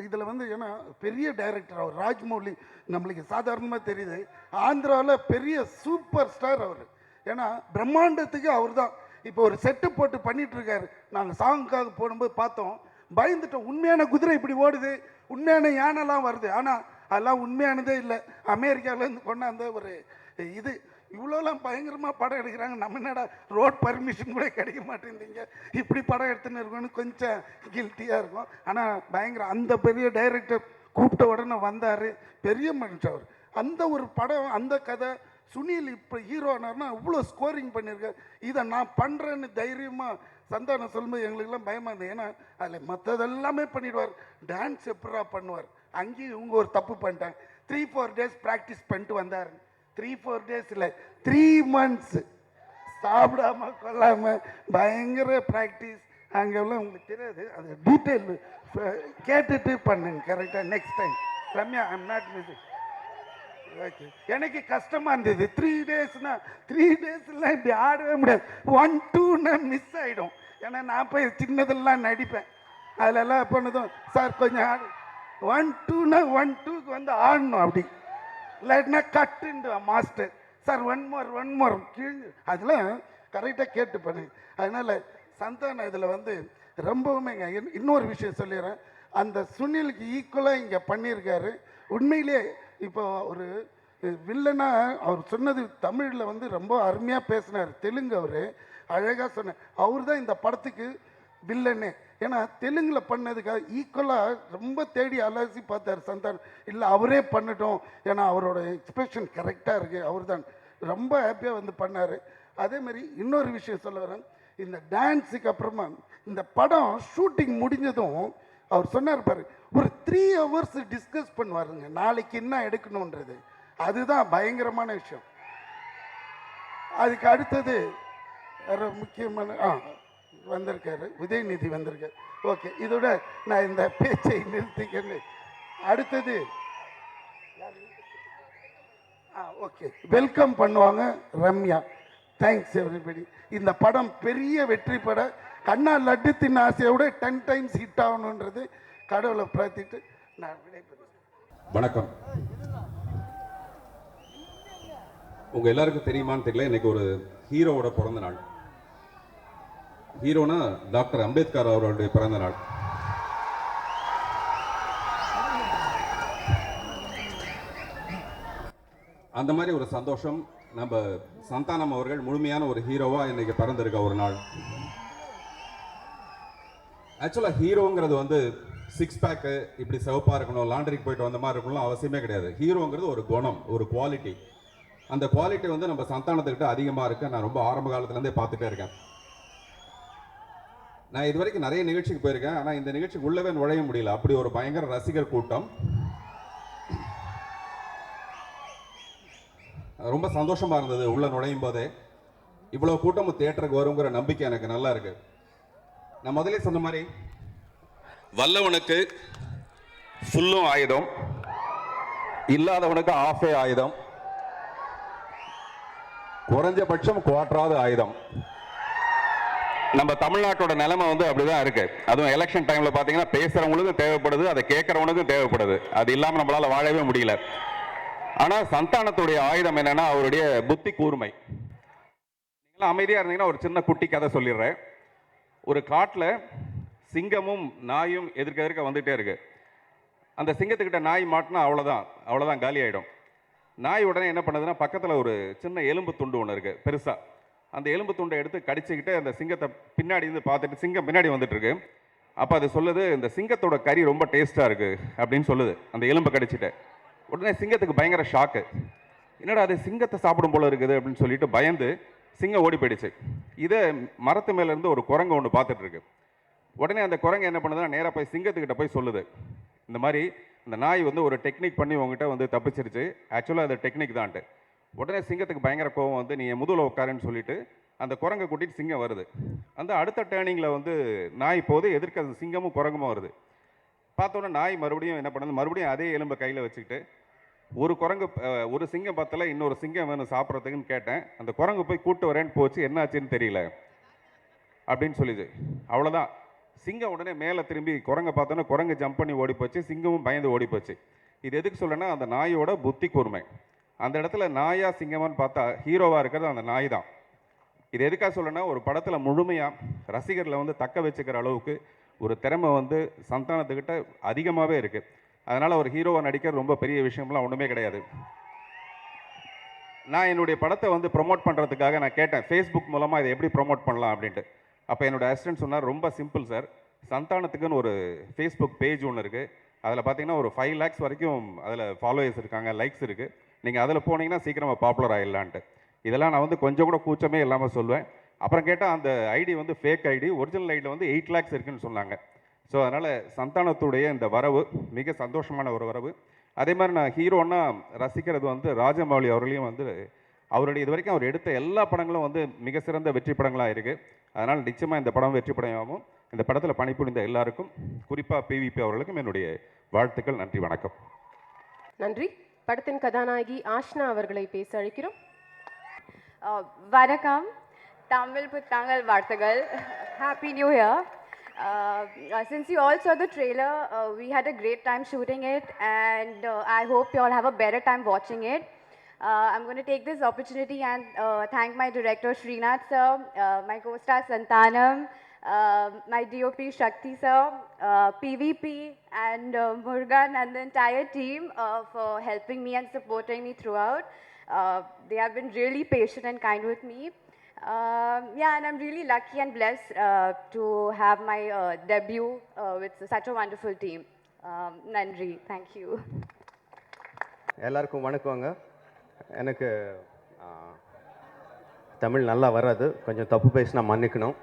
இதில் வந்து ஏன்னா பெரிய டைரக்டர் அவர், ராஜ்மௌலி நம்மளுக்கு சாதாரணமாக தெரியுது, ஆந்திராவில் பெரிய சூப்பர் ஸ்டார் அவர். ஏன்னா பிரம்மாண்டத்துக்கு அவர் தான். இப்போ ஒரு செட்டு போட்டு பண்ணிட்டு இருக்காரு. நாங்கள் சாங்குக்காக போடும்போது பார்த்தோம், பயந்துட்டோம். உண்மையான குதிரை இப்படி ஓடுது, உண்மையான யானைலாம் வருது, ஆனால் அதெல்லாம் உண்மையானதே இல்லை. அமெரிக்காவிலேருந்து கொண்டாந்த ஒரு இது. இவ்வளோலாம் பயங்கரமாக படம் எடுக்கிறாங்க, நம்ம என்னடா ரோட் பர்மிஷன் கூட கிடைக்க மாட்டேங்குதுங்க, இப்படி படம் எடுத்துன்னு இருக்கோன்னு கொஞ்சம் கில்ட்டியாக இருக்கும். ஆனால் பயங்கர அந்த பெரிய டைரக்டர் கூப்பிட்ட உடனே வந்தார், பெரிய மனுஷன் அவர். அந்த ஒரு படம், அந்த கதை, சுனில் இப்போ ஹீரோனார்னா இவ்வளோ ஸ்கோரிங் பண்ணியிருக்காரு. இதை நான் பண்ணுறேன்னு தைரியமாக சந்தானம் சொல்லும்போது எங்களுக்கெல்லாம் பயமாக இருந்தது. ஏன்னா அதில் மற்றதெல்லாமே பண்ணிடுவார், டான்ஸ் எப்படா பண்ணுவார். அங்கேயும் இவங்க ஒரு தப்பு பண்ணிட்டாங்க. 3-4 days ப்ராக்டிஸ் பண்ணிட்டு வந்தார். 3-4 days இல்லை, 3 months சாப்பிடாம கொள்ளாமல் பயங்கர ப்ராக்டிஸ். அங்கெல்லாம் உங்களுக்கு தெரியாது, அது டீட்டெயில் கேட்டுட்டு பண்ணுங்க கரெக்டாக next time. Ramya, I'm not music. Okay, எனக்கு கஷ்டமாக இருந்தது. 3 daysனா 3 daysலாம் இப்படி ஆடவே முடியாது. 1-2னா மிஸ் ஆகிடும். ஏன்னா நான் போய் சின்னதெல்லாம் நடிப்பேன், அதிலெல்லாம் பண்ணதும் சார் கொஞ்சம் ஆடு, 1-2னா 1-2க்கு வந்து ஆடணும், அப்படி இல்லாட்டினா கட்டுண்டு மாஸ்டர் சார் ஒன் மோர் கீழ். அதெல்லாம் கரெக்டாக கேட்டு பண்ணு. அதனால் சந்தானம் இதில் வந்து ரொம்பவுமேங்க. இன்னொரு விஷயம் சொல்லிடுறேன், அந்த சுனிலுக்கு ஈக்குவலாக இங்கே பண்ணியிருக்காரு. உண்மையிலே இப்போ ஒரு வில்லனா அவர் சொன்னது தமிழில் வந்து ரொம்ப அருமையாக பேசினார். தெலுங்கு அவர் அழகாக சொன்னார். அவர் தான் இந்த படத்துக்கு வில்லனே. ஏன்னா தெலுங்கில் பண்ணதுக்காக ஈக்குவலாக ரொம்ப தேடி அலசி பார்த்தார் சந்தானம். இல்லை அவரே பண்ணட்டும், ஏன்னா அவரோட எக்ஸ்பிரஷன் கரெக்டாக இருக்குது, அவர் தான் ரொம்ப ஹாப்பியாக வந்து பண்ணார். அதேமாதிரி இன்னொரு விஷயம் சொல்ல வரேன், இந்த டான்ஸுக்கு அப்புறமா இந்த படம் ஷூட்டிங் முடிஞ்சதும் அவர் சொன்னார் பாரு, ஒரு 3 hours டிஸ்கஸ் பண்ணுவாருங்க, நாளைக்கு என்ன எடுக்கணுன்றது. அதுதான் பயங்கரமான விஷயம். அதுக்கு அடுத்தது வேறு முக்கியமான வந்திருக்காரு, உதயநிதி வந்திருக்காரு. ஓகே, இதோட நான் இந்த பேச்சை நிறுத்திக்கிறேன். அடுத்தது ஓகே, வெல்கம் பண்ணுவாங்க ரம்யா. Thanks everybody. இந்த படம் பெரிய வெற்றி பட, கண்ணா லட்டு தின்ன ஆசையோட 10 times ஹிட் ஆகணுன்றது கடவுளை பிரார்த்திட்டு நான் விடைபெறுகிறேன். வணக்கம். உங்க எல்லாருக்கும் தெரியுமான்னு தெரியல, இன்னைக்கு ஒரு ஹீரோவோட பிறந்த நாள். ஹீரோனா டாக்டர் அம்பேத்கர் அவர்களுடைய பிறந்த நாள். அந்த மாதிரி ஒரு சந்தோஷம். நம்ம சந்தானம் அவர்கள் முழுமையான ஒரு ஹீரோவா இன்னைக்கு பிறந்திருக்க ஒரு நாள். ஆக்சுவலா ஹீரோங்கிறது வந்து 6 pack இப்படி சிவப்பா இருக்கணும், லாண்டரிக்கு போயிட்டு வந்த மாதிரி இருக்கணும் அவசியமே கிடையாது. ஹீரோங்கிறது ஒரு குணம், ஒரு குவாலிட்டி. அந்த குவாலிட்டி வந்து நம்ம சந்தானத்துக்கிட்ட அதிகமாக இருக்கு. நான் ரொம்ப ஆரம்ப காலத்துலேருந்தே பார்த்துட்டே இருக்கேன். நான் இது வரைக்கும் நிறைய நிகழ்ச்சிக்கு போயிருக்கேன், ஆனால் இந்த நிகழ்ச்சிக்கு உள்ளவே நுழைய முடியல. அப்படி ஒரு பயங்கர ரசிகர் கூட்டம். ரொம்ப சந்தோஷமா இருந்தது உள்ள நுழையும் போதே. இவ்வளவு கூட்டம் தியேட்டருக்கு வருங்கிற நம்பிக்கை எனக்கு நல்லா இருக்கு. நான் முதலே சொன்ன மாதிரி வல்லவனுக்கு ஃபுல்லும் ஆயுதம், இல்லாதவனுக்கு ஆஃபே ஆயுதம், குறைஞ்சபட்சம் குவார்டராவது ஆயுதம். நம்ம தமிழ்நாட்டோட நிலைமை வந்து அப்படிதான் இருக்கு. அதுவும் எலெக்ஷன் டைம்ல பாத்தீங்கன்னா பேசுறவங்களுக்கும் தேவைப்படுது, அதை கேட்கறவனுக்கும் தேவைப்படுது. அது இல்லாம நம்மளால வாழவே முடியல. ஆனா சந்தானத்துடைய ஆயுதம் என்னன்னா அவருடைய புத்தி கூர்மை. நீங்களாம் அமைதியா இருந்தீங்கன்னா ஒரு சின்ன குட்டி கதை சொல்லிடுறேன். ஒரு காட்டுல சிங்கமும் நாயும் எதிர்க்க வந்துட்டே இருக்கு. அந்த சிங்கத்துக்கிட்ட நாய் மாட்டினா அவ்வளவுதான் காலி ஆயிடும். நாய் உடனே என்ன பண்ணுதுன்னா பக்கத்துல ஒரு சின்ன எலும்பு துண்டு ஒன்று இருக்கு பெருசா. அந்த எலும்பு துண்டை எடுத்து கடிச்சுக்கிட்டு அந்த சிங்கத்தை பின்னாடி இருந்து பார்த்துட்டு சிங்கம் பின்னாடி வந்துட்டு இருக்கு. அப்போ அது சொல்லுது, இந்த சிங்கத்தோட கறி ரொம்ப டேஸ்டா இருக்கு அப்படின்னு சொல்லுது அந்த எலும்பை கடிச்சிட்டு. உடனே சிங்கத்துக்கு பயங்கர ஷாக்கு, என்னடா அது சிங்கத்தை சாப்பிடும் போல இருக்குது அப்படின்னு சொல்லிட்டு பயந்து சிங்கம் ஓடி போயிடுச்சு. இதை மரத்து மேல இருந்து ஒரு குரங்கு ஒன்று பார்த்துட்டு இருக்கு. உடனே அந்த குரங்கு என்ன பண்ணுதுன்னா நேராக போய் சிங்கத்துக்கிட்ட போய் சொல்லுது, இந்த மாதிரி இந்த நாய் வந்து ஒரு டெக்னிக் பண்ணி உங்ககிட்ட வந்து தப்பிச்சிருச்சு, ஆக்சுவலாக அது டெக்னிக் தான்ட்டு. உடனே சிங்கத்துக்கு பயங்கர கோவம் வந்து நீ முதுகில் உட்காருன்னு சொல்லிட்டு அந்த குரங்கை கூட்டிட்டு சிங்கம் வருது. அந்த அடுத்த டேர்னிங்கில் வந்து நாய் போது எதிர்க்க சிங்கமும் குரங்குமா வருது. பார்த்தோன்னே நாய் மறுபடியும் என்ன பண்ணுது, மறுபடியும் அதே எலும்பை கையில் வச்சுக்கிட்டு ஒரு சிங்கம் பத்தல, இன்னொரு சிங்கம் வேணும் சாப்பிட்றதுக்குன்னு கேட்டேன். அந்த குரங்கு போய் கூட்டு வரேன்னு போச்சு, என்ன ஆச்சுன்னு தெரியல. அப்படின்னு சொல்லிது. அவ்வளோதான். சிங்கம் உடனே மேலே திரும்பி குரங்கை பார்த்தோன்னே குரங்கு ஜம்ப் பண்ணி ஓடி போச்சு, சிங்கமும் பயந்து ஓடி போச்சு. இது எதுக்கு சொல்கிறேன்னா, அந்த நாயோட புத்தி கூர்மை. அந்த இடத்துல நாயா சிங்கமான்னு பார்த்தா ஹீரோவாக இருக்கிறது அந்த நாய் தான். இது எதுக்காக சொல்கிறேன்னா, ஒரு படத்தில் முழுமையாக ரசிகர்களை வந்து தக்க வச்சுக்கிற அளவுக்கு ஒரு திறமை வந்து சந்தானத்துக்கிட்ட அதிகமாகவே இருக்குது. அதனால் ஒரு ஹீரோவாக நடிக்கிறது ரொம்ப பெரிய விஷயம்லாம் ஒன்றுமே கிடையாது. நான் என்னுடைய படத்தை வந்து ப்ரொமோட் பண்ணுறதுக்காக நான் கேட்டேன், ஃபேஸ்புக் மூலமாக இதை எப்படி ப்ரொமோட் பண்ணலாம் அப்படின்ட்டு. அப்போ என்னோட அசிஸ்டன்ட் சொன்னார், ரொம்ப சிம்பிள் சார், சந்தானத்துக்குன்னு ஒரு ஃபேஸ்புக் பேஜ் ஒன்று இருக்குது. அதில் பார்த்தீங்கன்னா ஒரு 5 lakhs வரைக்கும் அதில் ஃபாலோவர்ஸ் இருக்காங்க, லைக்ஸ் இருக்குது. நீங்கள் அதில் போனீங்கன்னா சீக்கிரமாக பாப்புலர் ஆகிடலான்ட்டு. இதெல்லாம் நான் வந்து கொஞ்சம் கூட கூச்சமே இல்லாமல் சொல்லுவேன். அப்புறம் கேட்டால் அந்த ஐடி வந்து ஃபேக் ஐடி, ஒரிஜினல் ஐடியில் வந்து 8 lakhs இருக்குன்னு சொன்னாங்க. ஸோ அதனால் சந்தானத்துடைய இந்த வரவு மிக சந்தோஷமான ஒரு வரவு. அதே மாதிரி நான் ஹீரோன்னா ரசிக்கிறது வந்து ராஜமௌலி அவர்களையும் வந்து அவருடைய இது வரைக்கும் அவர் எடுத்த எல்லா படங்களும் வந்து மிக சிறந்த வெற்றி படங்களாக இருக்குது. அதனால் நிச்சயமாக இந்த படம் வெற்றி படமாகும். இந்த படத்தில் பணிபுரிந்த எல்லாருக்கும், குறிப்பாக பிவிபி அவர்களுக்கும் என்னுடைய வாழ்த்துக்கள். நன்றி, வணக்கம். நன்றி. படத்தின் கதாநாயகி ஆஷ்னா அவர்களை பேச அழைக்கிறோம். வணக்கம். Tamil புத்தாங்கல் வாழ்த்துகள். Happy New Year. Since you all saw the trailer, we had a great time shooting it, and I hope you all have a better time watching it. I'm going to take this opportunity and thank my director Srinath sir, my co-star Santanam, my DOP Shakti sir, PVP and Murugan and the entire team for helping me and supporting me throughout. They have been really patient and kind with me. Yeah, and I'm really lucky and blessed to have my debut with such a wonderful team. Nandri, thank you. எல்லாருக்கும் வணக்கங்க. எனக்கு தமிழ் நல்லா வராது, கொஞ்சம் தப்பு பேசினா மன்னிக்கணும்.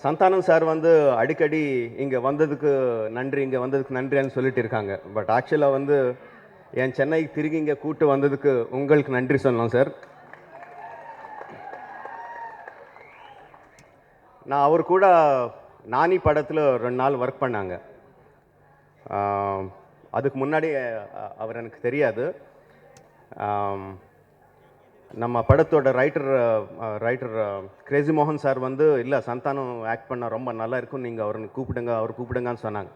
Santhanam sir வந்து அடிக்கடி இங்கே வந்ததுக்கு நன்றின்னு சொல்லிட்டு இருக்காங்க. பட் ஆக்சுவலாக வந்து என் சென்னைக்கு திரும்பி இங்கே கூட்டு வந்ததுக்கு உங்களுக்கு நன்றி சொல்லணும் சார். நான் அவர் கூட நானி படத்தில் 2 நாள் ஒர்க் பண்ணாங்க. அதுக்கு முன்னாடி அவர் எனக்கு தெரியாது. நம்ம படத்தோட ரைட்டர் கிரேசி மோகன் சார் வந்து இல்லை சந்தானம் ஆக்ட் பண்ண ரொம்ப நல்லா இருக்கும், நீங்கள் அவர் கூப்பிடுங்கன்னு சொன்னாங்க.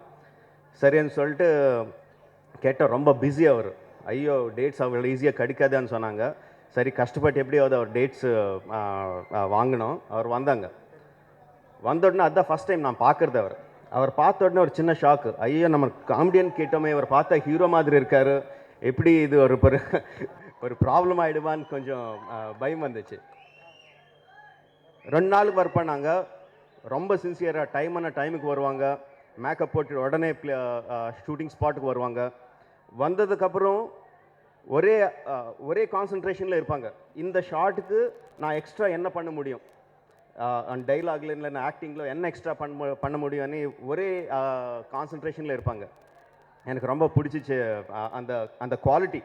சரின்னு சொல்லிட்டு கேட்டால் ரொம்ப பிஸி அவர். ஐயோ டேட்ஸ் அவ்வளோ ஈஸியாக கிடைக்காதான்னு சொன்னாங்க. சரி கஷ்டப்பட்டு எப்படியாவது அவர் டேட்ஸ் வாங்கினோம். அவர் வந்தாங்க. வந்த உடனே அதுதான் ஃபஸ்ட் டைம் நான் பார்க்குறது. அவர் பார்த்த உடனே ஒரு சின்ன ஷாக்கு. ஐயோ நம்ம காமெடியன் கேட்டோமே, அவர் பார்த்தா ஹீரோ மாதிரி இருக்கார், எப்படி இது ஒரு ப்ராப்ளம் ஆகிடுவான்னு கொஞ்சம் பயம் வந்துச்சு. 2 நாளுக்கு ஒர்க் பண்ணாங்க. ரொம்ப சின்சியராக டைமுக்கு வருவாங்க, மேக்கப் போட்டு உடனே ஷூட்டிங் ஸ்பாட்டுக்கு வருவாங்க. வந்ததுக்கப்புறம் ஒரே கான்சன்ட்ரேஷனில் இருப்பாங்க. இந்த ஷாட்டுக்கு நான் எக்ஸ்ட்ரா என்ன பண்ண முடியும், டைலாகில் இல்லைன்னா ஆக்டிங்கில் என்ன எக்ஸ்ட்ரா பண்ண முடியும்னு ஒரே கான்சன்ட்ரேஷனில் இருப்பாங்க. எனக்கு ரொம்ப பிடிச்சிச்சு அந்த குவாலிட்டி.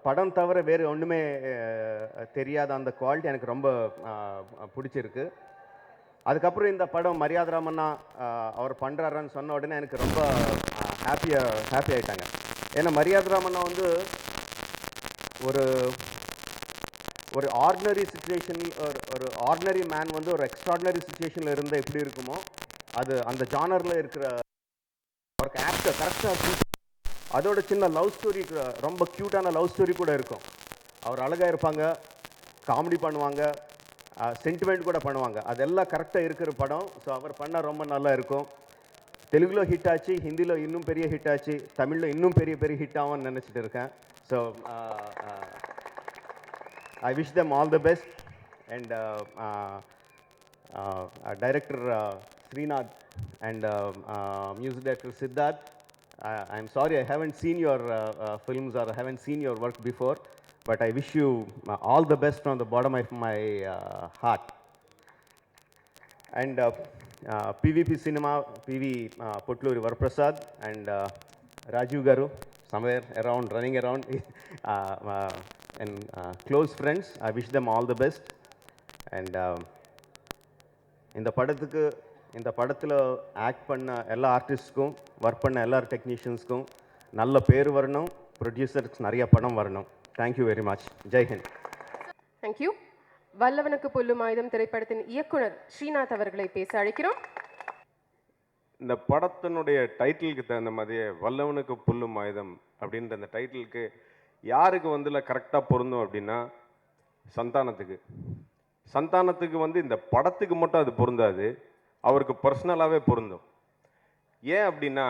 படம் தவிர வேறு ஒன்றுமே தெரியாத அந்த குவாலிட்டி எனக்கு ரொம்ப பிடிச்சிருக்கு. அதுக்கப்புறம் இந்த படம் மரியாதை ராமண்ணா அவர் பண்ணுறாருன்னு சொன்ன உடனே எனக்கு ரொம்ப ஹாப்பி ஆகிட்டாங்க. ஏன்னா மரியாதை ராமண்ணா வந்து ஒரு ஆர்டினரி சுச்சுவேஷன், ஒரு ஆர்டினரி மேன் வந்து ஒரு எக்ஸ்ட்ராடினரி சுச்சுவேஷனில் இருந்தால் எப்படி இருக்குமோ அது அந்த ஜானரில் இருக்கிற அவருக்கு ஆக்டர் கரெக்டாக. அதோட சின்ன லவ் ஸ்டோரி, ரொம்ப க்யூட்டான லவ் ஸ்டோரி கூட இருக்கும். அவர் அழகாக இருப்பாங்க, காமெடி பண்ணுவாங்க, சென்டிமெண்ட் கூட பண்ணுவாங்க. அதெல்லாம் கரெக்டாக இருக்கிற படம். ஸோ அவர் பண்ணால் ரொம்ப நல்லா இருக்கும். தெலுங்குல ஹிட் ஆச்சு, ஹிந்தியில் இன்னும் பெரிய ஹிட் ஆச்சு, தமிழில் இன்னும் பெரிய ஹிட் ஆகும்னு நினச்சிட்டு இருக்கேன். So I wish them all the best, and director Srinath and music director Siddharth. I'm sorry I haven't seen your films or I haven't seen your work before, but I wish you all the best from the bottom of my heart. And PVP Cinema, PV Putluri Varaprasad and Rajiv Garu, somewhere around, running around, and close friends. I wish them all the best. And இந்த படத்தில் act பண்ண எல்லா ஆர்டிஸ்ட்க்கும், work பண்ண எல்லா டெக்னீஷியன்ஸ்க்கும் நல்ல பேர் வரணும். Producers நிறைய படம் வரணும். Thank you very much. Jai Hind. Thank you. வல்லவனுக்கு புல்லும் ஆயுதம் திரைப்படத்தின் இயக்குனர் ஸ்ரீநாத் அவர்களை பேச அழைக்கிறோம். இந்த படத்தினுடைய டைட்டிலுக்கு தகுந்த மாதிரியே வல்லவனுக்கு புல்லும் ஆயுதம் அப்படின்ற அந்த டைட்டிலுக்கு யாருக்கு வந்துல கரெக்டாக பொருந்தும் அப்படின்னா சந்தானத்துக்கு. சந்தானத்துக்கு வந்து இந்த படத்துக்கு மட்டும் அது பொருந்தாது, அவருக்கு பர்சனலாகவே பொருந்தும். ஏன் அப்படின்னா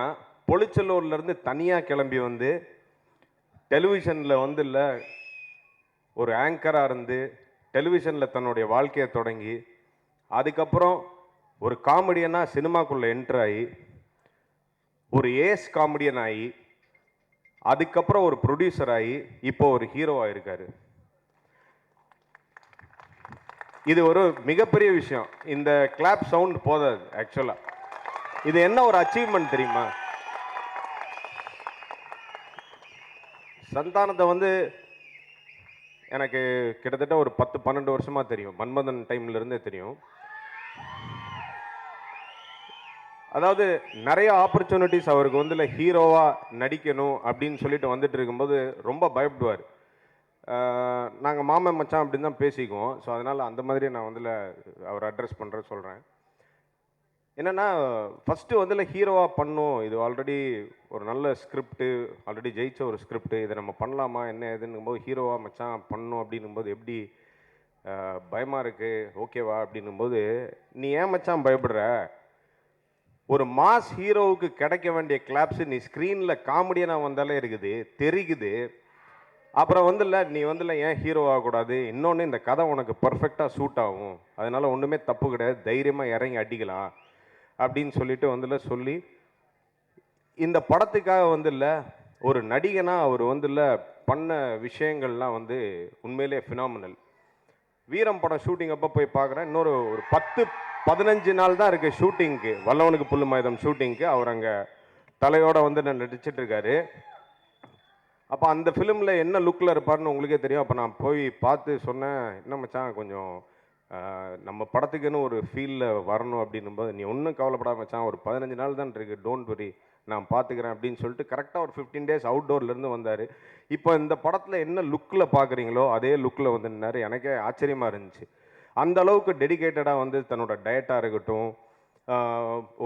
பொலிச்சலூர்லேருந்து தனியாக கிளம்பி வந்து டெலிவிஷனில் வந்து இல்லை ஒரு ஆங்கராக இருந்து டெலிவிஷனில் தன்னுடைய வாழ்க்கையை தொடங்கி அதுக்கப்புறம் ஒரு காமெடியனாக சினிமாக்குள்ளே என்ட்ரு ஆகி ஒரு ஏஸ் காமெடியன் ஆகி அதுக்கப்புறம் ஒரு ப்ரொடியூசர் ஆகி இப்போ ஒரு ஹீரோவாக இருக்கார். இது ஒரு மிகப்பெரிய விஷயம். இந்த கிளாப் சவுண்ட் போதாது. ஆக்சுவலாக இது என்ன ஒரு அச்சீவ்மெண்ட் தெரியுமா? சந்தானத்தை வந்து எனக்கு கிட்டத்தட்ட ஒரு 10-12 வருஷமாக தெரியும். மன்மதன் டைம்லேருந்தே தெரியும். அதாவது நிறைய ஆப்பர்ச்சுனிட்டிஸ் அவருக்கு வந்து ஹீரோவாக நடிக்கணும் அப்படின்னு சொல்லிட்டு வந்துட்டு இருக்கும்போது ரொம்ப பயப்படுவார். நாங்கள் மாமன் மச்சான் அப்படின்னு தான் பேசிக்குவோம். ஸோ அதனால் அந்த மாதிரி நான் வந்து அவர் அட்ரஸ் பண்ணுறேன் சொல்கிறேன். என்னென்னா ஃபஸ்ட்டு வந்து ஹீரோவாக பண்ணும், இது ஆல்ரெடி ஒரு நல்ல ஸ்கிரிப்டு, ஆல்ரெடி ஜெயிச்ச ஒரு ஸ்கிரிப்டு, இதை நம்ம பண்ணலாமா என்ன ஏதுன்னும்போது ஹீரோவாக மச்சான் பண்ணணும் அப்படின்னும்போது எப்படி பயமாக இருக்குது, ஓகேவா அப்படின்னும்போது நீ ஏன் மச்சான் பயப்படுற, ஒரு மாஸ் ஹீரோவுக்கு கிடைக்க வேண்டிய கிளாப்ஸு நீ ஸ்க்ரீனில் காமெடியனாக வந்தாலே இருக்குது தெரியுது. அப்புறம் வந்துல நீ வந்துல ஏன் ஹீரோ ஆகக்கூடாது, இன்னொன்று இந்த கதை உனக்கு பர்ஃபெக்டாக சூட் ஆகும், அதனால் ஒன்றுமே தப்பு கிடையாது, தைரியமாக இறங்கி அடிக்கலாம் அப்படின்னு சொல்லிட்டு வந்துல சொல்லி இந்த படத்துக்காக வந்துல ஒரு நடிகனாக அவர் வந்துல பண்ண விஷயங்கள்லாம் வந்து உண்மையிலே ஃபினாமினல். வீரம் படம் ஷூட்டிங் அப்போ போய் பார்க்குறேன். இன்னொரு ஒரு 10-15 நாள் தான் இருக்குது ஷூட்டிங்க்கு, வல்லவனுக்கு புல்லும் ஆயுதம் ஷூட்டிங்க்கு. அவர் அங்கே தலையோட வந்து நான் நடிச்சிட்டு இருக்காரு. அப்போ அந்த ஃபிலிமில் என்ன லுக்கில் இருப்பார்னு உங்களுக்கே தெரியும். அப்போ நான் போய் பார்த்து சொன்னேன், என்ன மச்சான் கொஞ்சம் நம்ம படத்துக்குன்னு ஒரு ஃபீலில் வரணும் அப்படின்னும்போது நீ ஒன்றும் கவலைப்படாம மச்சான், ஒரு 15 நாள் தான் இருக்குது, டோன்ட் வரி, நான் பார்த்துக்கிறேன் அப்படின்னு சொல்லிட்டு கரெக்டாக ஒரு 15 டேஸ் அவுட்டோர்லேருந்து வந்தார். இப்போ இந்த படத்தில் என்ன லுக்கில் பார்க்குறீங்களோ அதே லுக்கில் வந்து நின்னார். எனக்கே ஆச்சரியமாக இருந்துச்சு. அந்த அளவுக்கு டெடிகேட்டடாக வந்து தன்னோட டயட்டாக இருக்கட்டும்,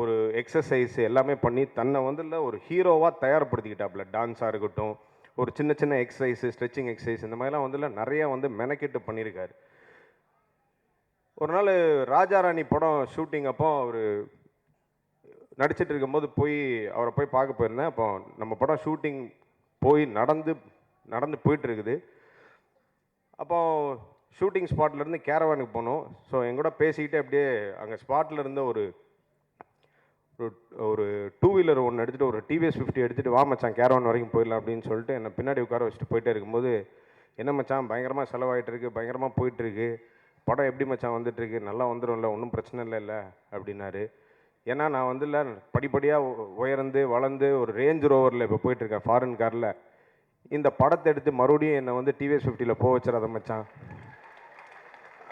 ஒரு எக்ஸசைஸ் எல்லாமே பண்ணி தன்னை வந்து ஒரு ஹீரோவாக தயார்படுத்திக்கிட்டாப்புல. டான்ஸாக இருக்கட்டும், ஒரு சின்ன சின்ன எக்ஸசைஸு, ஸ்ட்ரெச்சிங் எக்ஸசைஸ், இந்த மாதிரிலாம் வந்து நிறையா வந்து மெனக்கிட்டு பண்ணியிருக்காரு. ஒரு நாள் ராஜாராணி படம் ஷூட்டிங் அப்போ அவர் நடிச்சிட்டு இருக்கும்போது அவரை போய் பார்க்க போயிருந்தேன். அப்போ நம்ம படம் ஷூட்டிங் போய் நடந்து போயிட்டு இருக்குது. அப்போ ஷூட்டிங் ஸ்பாட்லேருந்து கேரவானுக்கு போனோம். ஸோ எங்கூட பேசிக்கிட்டே அப்படியே அங்கே ஸ்பாட்டில் இருந்த ஒரு 2 வீலர் ஒன்று எடுத்துகிட்டு ஒரு டிவிஎஸ் 50 எடுத்துகிட்டு வா மச்சான் கேரவான் வரைக்கும் போயிடலாம் அப்படின்னு சொல்லிட்டு என்னை பின்னாடி உட்கார வச்சுட்டு போயிட்டே இருக்கும்போது, என்ன மச்சான் பயங்கரமாக செலவாகிட்டு இருக்கு, பயங்கரமாக போயிட்டுருக்கு, படம் எப்படி மச்சான் வந்துட்டுருக்கு, நல்லா வந்துடும்ல, ஒன்றும் பிரச்சனை இல்லைல்ல அப்படின்னாரு. ஏன்னா நான் வந்து இல்லை படிப்படியாக உயர்ந்து வளர்ந்து ஒரு ரேஞ்ச் ரோவரில் இப்போ போயிட்டுருக்கேன், ஃபாரின் காரில். இந்த படத்தை எடுத்து மறுபடியும் என்னை வந்து டிவிஎஸ் 50ல் போக வச்சிடாத மச்சான்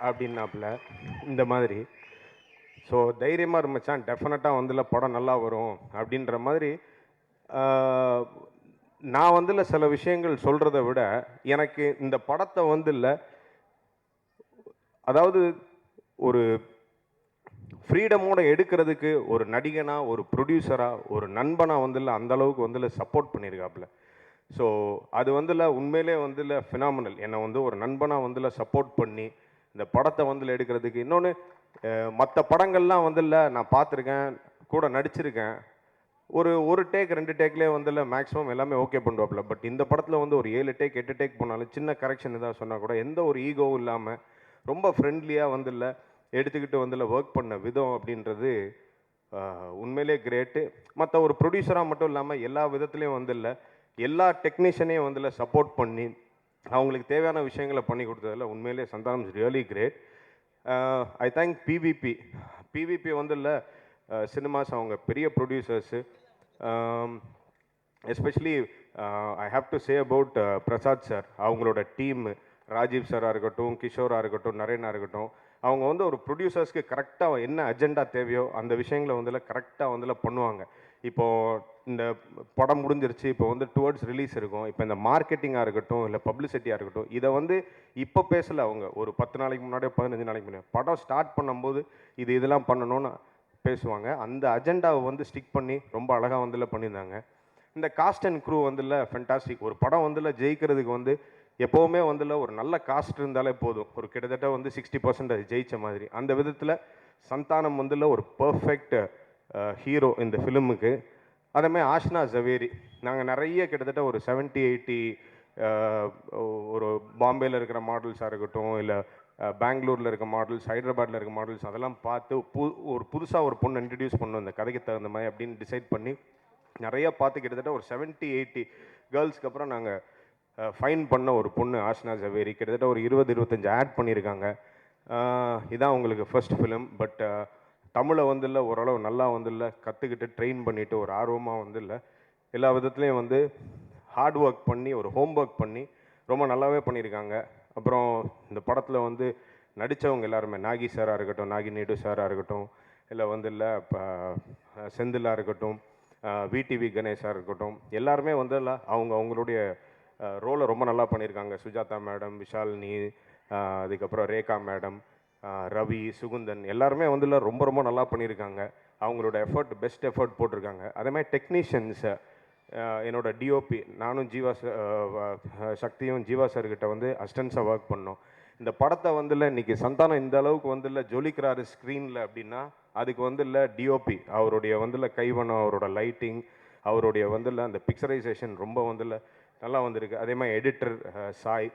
அப்படின்னாப்புல. இந்த மாதிரி ஸோ தைரியமாக இருந்துச்சான், டெஃபினட்டாக வந்துல படம் நல்லா வரும் அப்படின்ற மாதிரி. நான் வந்துல சில விஷயங்கள் சொல்கிறத விட எனக்கு இந்த படத்தை வந்துல அதாவது ஒரு ஃப்ரீடமோடு எடுக்கிறதுக்கு ஒரு நடிகனாக, ஒரு ப்ரொடியூசராக, ஒரு நண்பனாக வந்துல அந்தளவுக்கு வந்துல சப்போர்ட் பண்ணியிருக்காப்புல. ஸோ அது வந்துல உண்மையிலே வந்துல ஃபினாமினல். என்னை வந்து ஒரு நண்பனாக வந்துல சப்போர்ட் பண்ணி இந்த படத்தை வந்துல எடுக்கிறதுக்கு. இன்னொன்று மற்ற படங்கள்லாம் வந்துல நான் பார்த்துருக்கேன், கூட நடிச்சிருக்கேன், ஒரு டேக் 2 டேக்லேயே வந்துல மேக்ஸிமம் எல்லாமே ஓகே பண்ணுவாப்புல. பட் இந்த படத்தில் வந்து ஒரு 7 டேக் 8 டேக் போனாலும் சின்ன கரெக்ஷன் எதாவது சொன்னால் கூட எந்த ஒரு ஈகோவும் இல்லாமல் ரொம்ப ஃப்ரெண்ட்லியாக வந்துல எடுத்துக்கிட்டு வந்துல ஒர்க் பண்ண விதம் அப்படின்றது உண்மையிலே கிரேட்டு. மற்ற ஒரு ப்ரொடியூசராக மட்டும் இல்லாமல் எல்லா விதத்துலேயும் வந்துல எல்லா டெக்னீஷியனையும் வந்துல சப்போர்ட் பண்ணி அவங்களுக்கு தேவையான விஷயங்களை பண்ணி கொடுத்ததில் உண்மையிலே Santhanam is really great. I thank PVP வந்துல சினிமாஸ், அவங்க பெரிய producers. Especially I have to say about Prasad sir, அவங்களோட டீம், ராஜீவ் சாராக இருக்கட்டும், கிஷோராக இருக்கட்டும், நரேனாக இருக்கட்டும், அவங்க வந்து ஒரு ப்ரொடியூசர்ஸ்க்கு கரெக்டாக என்ன அஜெண்டா தேவையோ அந்த விஷயங்களை வந்துல கரெக்டாக வந்துல பண்ணுவாங்க. இப்போது இந்த படம் முடிஞ்சிருச்சு, இப்போ வந்து டுவர்ட்ஸ் ரிலீஸ் இருக்கும். இப்போ இந்த மார்க்கெட்டிங்காக இருக்கட்டும், இல்லை பப்ளிசிட்டியாக இருக்கட்டும், இதை வந்து இப்போ பேசலை அவங்க. ஒரு 10 நாளைக்கு முன்னாடியோ 15 நாளைக்கு முன்னாடி படம் ஸ்டார்ட் பண்ணும்போது இதெல்லாம் பண்ணணும்னு பேசுவாங்க. அந்த அஜெண்டாவை வந்து ஸ்டிக் பண்ணி ரொம்ப அழகாக வந்துல பண்ணியிருந்தாங்க. இந்த காஸ்ட் அண்ட் க்ரூ வந்துல ஃபென்டாஸ்டிக். ஒரு படம் வந்துல ஜெயிக்கிறதுக்கு வந்து எப்போவுமே வந்துல ஒரு நல்ல காஸ்ட் இருந்தாலே போதும். ஒரு கிட்டத்தட்ட வந்து 60% அது ஜெயிச்ச மாதிரி. அந்த விதத்தில் சந்தானம் வந்துல ஒரு பர்ஃபெக்ட் ஹீரோ இந்த ஃபிலிமுக்கு. அதேமாதிரி ஆஷ்னா ஜவேரி, நாங்கள் நிறைய கிட்டத்தட்ட ஒரு 70-80 ஒரு பாம்பேயில் இருக்கிற மாடல்ஸாக இருக்கட்டும், இல்லை பெங்களூரில் இருக்க மாடல்ஸ், ஹைதராபாத்தில் இருக்க மாடல்ஸ், அதெல்லாம் பார்த்து ஒரு புதுசாக ஒரு பொண்ணு இன்ட்ரடியூஸ் பண்ணணும் இந்த கதைக்கு தகுந்த மாதிரி அப்படின்னு டிசைட் பண்ணி நிறைய பார்த்து கிட்டத்தட்ட ஒரு 70-80 கேர்ள்ஸ்க்கு அப்புறம் நாங்கள் ஃபைன் பண்ண ஒரு பொண்ணு ஆஷ்னா ஜவேரி. கிட்டத்தட்ட ஒரு 20-25 ஆட் பண்ணியிருக்காங்க. இதான் உங்களுக்கு ஃபர்ஸ்ட் ஃபிலிம். பட் தமிழை வந்துல ஓரளவு நல்லா வந்துல கற்றுக்கிட்டு ட்ரெயின் பண்ணிவிட்டு ஒரு ஆர்வமாக வந்துல எல்லா விதத்துலேயும் வந்து ஹார்ட் ஒர்க் பண்ணி ஒரு ஹோம் ஒர்க் பண்ணி ரொம்ப நல்லாவே பண்ணியிருக்காங்க. அப்புறம் இந்த படத்தில் வந்து நடித்தவங்க எல்லாருமே, நாகி சாராக இருக்கட்டும், நாகி நேடு சாராக இருக்கட்டும், இல்லை வந்து இல்லை இப்போ செந்திலாக இருக்கட்டும், விடிவி கணேஷாக இருக்கட்டும், எல்லாருமே வந்து அவங்களுடைய ரோலை ரொம்ப நல்லா பண்ணியிருக்காங்க. சுஜாதா மேடம், விஷாலினி, அதுக்கப்புறம் ரேகா மேடம், ரவி, சுகுந்தன், எல்லாருமே வந்து ரொம்ப ரொம்ப நல்லா பண்ணியிருக்காங்க. அவங்களோட எஃபர்ட், பெஸ்ட் எஃபர்ட் போட்டிருக்காங்க. அதேமாதிரி டெக்னீஷியன்ஸை என்னோட டிஓபி, நானும் ஜீவா சக்தியும் ஜீவா சார்கிட்ட வந்து அசிஸ்டன்ஸாக ஒர்க் பண்ணோம். இந்த படத்தை வந்துல இன்றைக்கி சந்தானம் இந்த அளவுக்கு வந்துல ஜொலிக்கிறாரு ஸ்க்ரீனில் அப்படின்னா அதுக்கு வந்துல டிஓபி அவருடைய வந்துல கைவனம், அவரோட லைட்டிங், அவருடைய வந்துல அந்த பிக்சரைசேஷன் ரொம்ப வந்துல நல்லா வந்திருக்கு. அதே மாதிரி எடிட்டர் சாய்,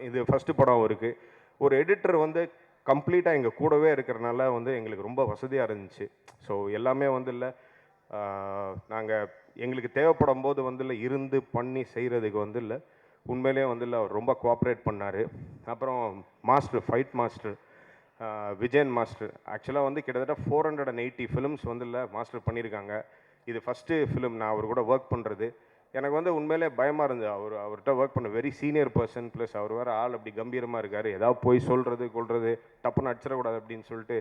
இது ஃபஸ்ட்டு படம் இருக்குது. ஒரு எடிட்டர் வந்து கம்ப்ளீட்டாக எங்கள் கூடவே இருக்கிறனால வந்து எங்களுக்கு ரொம்ப வசதியாக இருந்துச்சு. ஸோ எல்லாமே வந்து இல்லை நாங்கள் எங்களுக்கு தேவைப்படும் போது வந்து இல்லை இருந்து பண்ணி செய்கிறதுக்கு வந்து இல்லை உண்மையிலே வந்து இல்லை அவர் ரொம்ப கோஆப்ரேட் பண்ணார். அப்புறம் master, fight master Vijayan master, ஆக்சுவலாக வந்து கிட்டத்தட்ட 480 ஃபிலிம்ஸ் வந்து இல்லை மாஸ்டர் பண்ணியிருக்காங்க. இது ஃபஸ்ட்டு ஃபிலிம் நான் அவர் கூட ஒர்க் பண்ணுறது. எனக்கு வந்து உண்மையிலே பயமாக இருந்தது. அவர்கிட்ட ஒர்க் பண்ண வெரி சீனியர் பர்சன், ப்ளஸ் அவர் வேறு ஆள் அப்படி கம்பீரமாக இருக்கார். ஏதாவது போய் சொல்கிறது கொள்வது டப்புன்னு அடிச்சிடக்கூடாது அப்படின்னு சொல்லிட்டு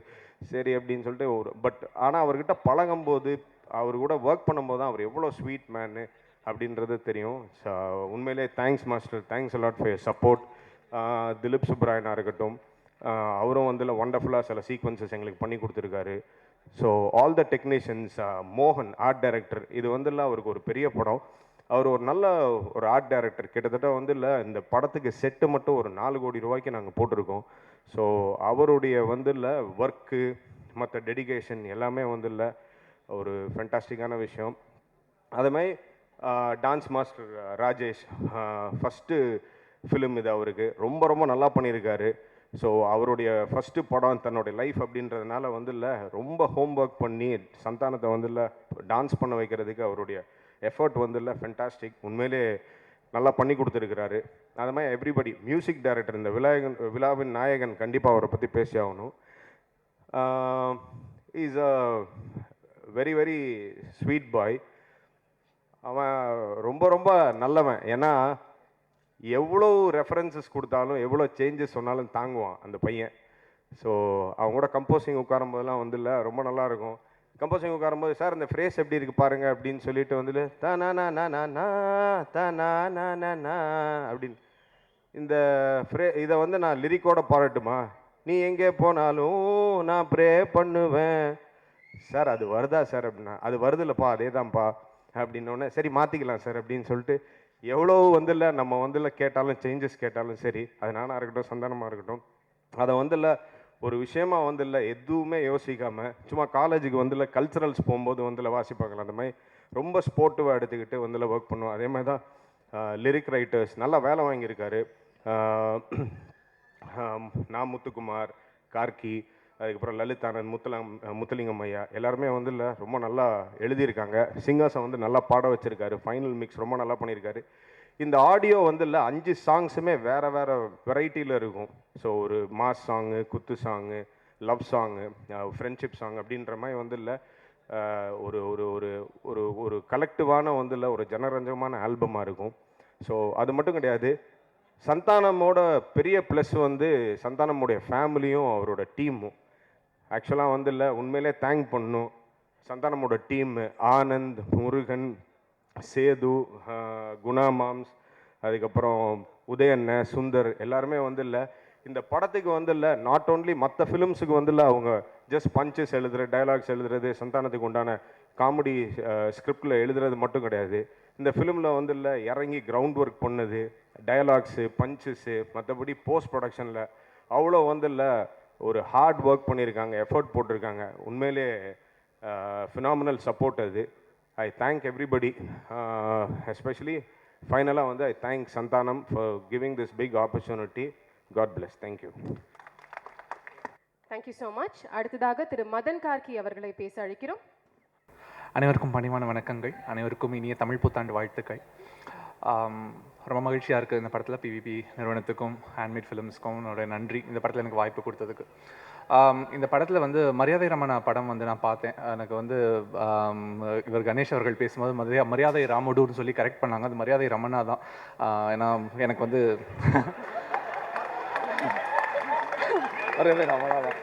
சரி அப்படின்னு சொல்லிட்டு பட் ஆனால் அவர்கிட்ட பழகும்போது அவர் கூட ஒர்க் பண்ணும்போது தான் அவர் எவ்வளோ ஸ்வீட் மேனு அப்படின்றது தெரியும். ஸோ உண்மையிலே thanks master, thanks a lot for your support. Dilip சுப்ராயனாக இருக்கட்டும், அவரும் வந்து ஒண்டர்ஃபுல்லாக சில சீக்வன்சஸ் எங்களுக்கு பண்ணி கொடுத்துருக்காரு. ஸோ ஆல் த டெக்னீஷியன்ஸ், மோகன் ஆர்ட் டைரக்டர், இது வந்து அவருக்கு ஒரு பெரிய படம். அவர் ஒரு நல்ல ஒரு ஆர்ட் டைரக்டர். கிட்டத்தட்ட வந்து இல்லை இந்த படத்துக்கு செட்டு மட்டும் ஒரு 4 கோடி ரூபாய்க்கு நாங்கள் போட்டிருக்கோம். ஸோ அவருடைய வந்து இல்லை ஒர்க்கு, மற்ற டெடிகேஷன் எல்லாமே வந்து இல்லை ஒரு ஃபென்டாஸ்டிக்கான விஷயம். அதுமாதிரி dance master Rajesh, first film இது அவருக்கு, ரொம்ப ரொம்ப நல்லா பண்ணியிருக்காரு. ஸோ அவருடைய ஃபஸ்ட்டு படம் தன்னுடைய லைஃப் அப்படின்றதுனால வந்து இல்லை ரொம்ப ஹோம் ஒர்க் பண்ணி சந்தானத்தை வந்து இல்லை டான்ஸ் பண்ண வைக்கிறதுக்கு அவருடைய எஃபர்ட் வந்து இல்லை ஃபென்டாஸ்டிக். உண்மையிலே நல்லா பண்ணி கொடுத்துருக்கிறாரு. அது மாதிரி எவ்ரிபடி, மியூசிக் டைரக்டர், இந்த விழாவின் நாயகன், கண்டிப்பாக அவரை பற்றி பேசி ஆகணும். Is a very very sweet boy. அவன் ரொம்ப ரொம்ப நல்லவன். ஏன்னா எவ்வளோ ரெஃபரன்சஸ் கொடுத்தாலும் எவ்வளோ சேஞ்சஸ் சொன்னாலும் தாங்குவான் அந்த பையன். ஸோ அவங்க கூட கம்போசிங் உட்காரும் போதெல்லாம் வந்து இல்லை ரொம்ப நல்லாயிருக்கும். கம்போசிங் உட்காரும்போது சார் இந்த ஃப்ரேஸ் எப்படி இருக்குது பாருங்கள் அப்படின்னு சொல்லிட்டு வந்துட்டு தானா அப்படின்னு இந்த இதை வந்து நான் லிரிக்கோட பாடட்டுமா, நீ எங்கே போனாலும் நான் ப்ரே பண்ணுவேன் சார், அது வருதா சார் அப்படின்னா, அது வருது இல்லைப்பா அதே தான்ப்பா அப்படின்னோடனே சரி மாற்றிக்கலாம் சார் அப்படின்னு சொல்லிட்டு எவ்வளோ வந்து இல்லை நம்ம வந்து இல்லை கேட்டாலும் சேஞ்சஸ் கேட்டாலும் சரி, அது நானாக இருக்கட்டும் சந்தானமாக இருக்கட்டும், அதை வந்து இல்லை ஒரு விஷயமா வந்து இல்லை எதுவுமே யோசிக்காமல் சும்மா காலேஜுக்கு வந்து இல்லை கல்ச்சுரல்ஸ் போகும்போது வந்து இல்லை வாசிப்பாங்களா, அந்த மாதிரி ரொம்ப ஸ்போர்ட்டிவாக எடுத்துக்கிட்டு வந்து இல்லை ஒர்க் பண்ணுவோம். அதே மாதிரி தான் லிரிக் ரைட்டர்ஸ் நல்லா வேலை வாங்கியிருக்காரு. நான் முத்துக்குமார், கார்கி, அதுக்கப்புறம் லலிதானந்த், முத்துலிங்கம் ஐயா, எல்லாருமே வந்து இல்லை ரொம்ப நல்லா எழுதியிருக்காங்க. சிங்கர்ஸை வந்து நல்லா பாட வச்சுருக்காரு. ஃபைனல் மிக்ஸ் ரொம்ப நல்லா பண்ணியிருக்காரு. இந்த ஆடியோ வந்து இல்லை 5 சாங்ஸுமே வேறு வேறு வெரைட்டியில் இருக்கும். ஸோ ஒரு மாஸ் சாங்கு, குத்து song, love song, friendship song அப்படின்ற மாதிரி வந்து இல்லை ஒரு ஒரு ஒரு ஒரு ஒரு கலெக்டிவான வந்து இல்லை ஒரு ஜனரஞ்சகமான ஆல்பமாக இருக்கும். ஸோ அது மட்டும் கிடையாது, சந்தானமோட பெரிய ப்ளஸ் வந்து சந்தானமுடைய ஃபேமிலியும் அவரோட டீமும். ஆக்சுவலாக வந்து இல்லை உண்மையிலே தேங்க் பண்ணணும். சந்தானமோட டீம் ஆனந்த், முருகன், சேது, குணா மாம்ஸ், அதுக்கப்புறம் உதயண்ண, சுந்தர் எல்லாருமே வந்து இல்லை இந்த படத்துக்கு வந்து இல்லை நாட் ஓன்லி மற்ற ஃபிலிம்ஸுக்கு வந்து இல்லை அவங்க ஜஸ்ட் பஞ்சஸ் எழுதுறது, டைலாக்ஸ் எழுதுறது, சந்தானத்துக்கு உண்டான காமெடி ஸ்கிரிப்டில் எழுதுறது மட்டும் கிடையாது. இந்த ஃபிலிமில் வந்து இல்லை இறங்கி கிரவுண்ட் ஒர்க் பண்ணது, டயலாக்ஸு, பஞ்சஸ்ஸு, மற்றபடி போஸ்ட் ப்ரொடக்ஷனில் அவ்வளோ வந்து இல்லை ஒரு ஹார்ட் ஒர்க் பண்ணியிருக்காங்க, எஃபர்ட் போட்டிருக்காங்க. உண்மையிலே ஃபினாமினல் சப்போர்ட் அது. ஐ தேங்க் எவ்ரிபடி, எஸ்பெஷலி ஃபைனலாக வந்து I thank Santhanam for giving this big opportunity. God bless. Thank you. Thank you so much. அடுத்ததாக திரு மதன் கார்கி அவர்களை பேச அழைக்கிறோம். அனைவருக்கும் பணிவான வணக்கங்கள். அனைவருக்கும் இனிய தமிழ் புத்தாண்டு வாழ்த்துக்கள். ரொம்ப மகிழ்ச்சியாக இருக்குது இந்த படத்தில் பிவிபி நிறுவனத்துக்கும் ஹேண்ட்மேட் ஃபிலிம்ஸ்க்கும் என்னோட நன்றி இந்த படத்தில் எனக்கு வாய்ப்பு கொடுத்ததுக்கு. இந்த படத்தில் வந்து மரியாதை ரமணா படம் வந்து நான் பார்த்தேன். எனக்கு வந்து இவர் கணேஷ் அவர்கள் பேசும்போது மரியாதை ராமுடுன்னு சொல்லி கரெக்ட் பண்ணாங்க. அது மரியாதை ரமணா தான். ஏன்னா எனக்கு வந்து மரியாதை ரமணா தான்.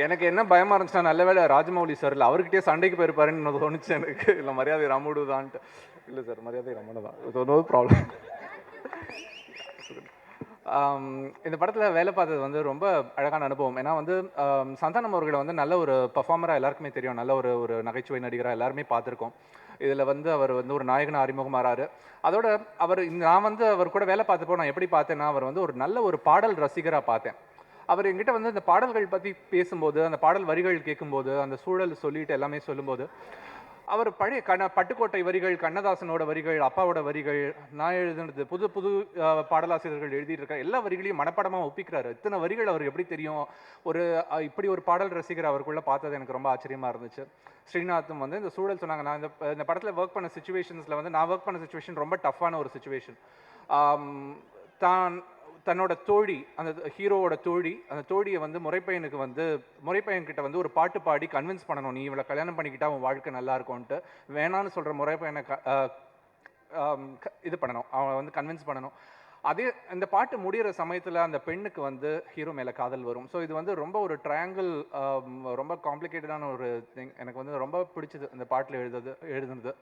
எனக்கு என்ன பயமாக இருந்துச்சுன்னா நல்ல வேலை ராஜமௌலி சார் இல்லை அவர்கிட்டயே சண்டைக்கு போயிருப்பாருன்னு தோணுச்சு எனக்கு. இல்லை மரியாதை ராமுடு தான்ட்டு. இல்லை சார் மரியாதை ரமணா தான். இது நோ ப்ராப்ளம். இந்த படத்தில் வேலை பார்த்தது வந்து ரொம்ப அழகான அனுபவம். ஏன்னா வந்து சந்தானம் அவர்களை வந்து நல்ல ஒரு பர்ஃபார்மராக எல்லாருக்குமே தெரியும், நல்ல ஒரு நகைச்சுவை நடிகராக எல்லாருமே பார்த்துருக்கோம். இதில் வந்து அவர் வந்து ஒரு நாயகன் அறிமுகமாறாரு. அதோட நான் வந்து அவர் கூட வேலை பார்த்தப்போ நான் எப்படி பார்த்தேன்னா அவர் வந்து ஒரு நல்ல ஒரு பாடல் ரசிகராக பார்த்தேன். அவர் என்கிட்ட வந்து அந்த பாடல்கள் பற்றி பேசும்போது, அந்த பாடல் வரிகள் கேட்கும்போது, அந்த சூழல் சொல்லிட்டு எல்லாமே சொல்லும்போது அவர் பழைய பட்டுக்கோட்டை வரிகள், கண்ணதாசனோட வரிகள், அப்பாவோட வரிகள், நான் எழுதுனது, புது புது பாடலாசிரியர்கள் எழுதிட்டு இருக்க எல்லா வரிகளையும் மனப்படமாக ஒப்பிக்கிறாரு. இத்தனை வரிகள் அவருக்கு எப்படி தெரியும்? இப்படி ஒரு பாடல் ரசிகர் அவருக்குள்ளே பார்த்தது எனக்கு ரொம்ப ஆச்சரியமாக இருந்துச்சு. ஸ்ரீநாத்தும் வந்து இந்த சூழல் சொன்னாங்க. நான் இந்த படத்தில் ஒர்க் பண்ண சுச்சுவேஷன்ஸில் வந்து நான் ஒர்க் பண்ண சுச்சுவேஷன் ரொம்ப டஃப்பான ஒரு சுச்சுவேஷன். தன்னோட தோழி, அந்த ஹீரோவோட தோழி, அந்த தோழியை வந்து முறைப்பையன்கிட்ட வந்து ஒரு பாட்டு பாடி கன்வின்ஸ் பண்ணணும், நீ இவளை கல்யாணம் பண்ணிக்கிட்டா உன் வாழ்க்கை நல்லா இருக்கும்ன்ட்டு வேணான்னு சொல்கிற முறைப்பையனை இது பண்ணணும், அவன் வந்து கன்வின்ஸ் பண்ணணும். அதே இந்த பாட்டு முடிகிற சமயத்தில் அந்த பெண்ணுக்கு வந்து ஹீரோ மேலே காதல் வரும். ஸோ இது வந்து ரொம்ப ஒரு ட்ரையாங்கிள், ரொம்ப காம்ப்ளிகேட்டடான ஒரு திங். எனக்கு வந்து ரொம்ப பிடிச்சது இந்த பாட்டில் எழுதுனது.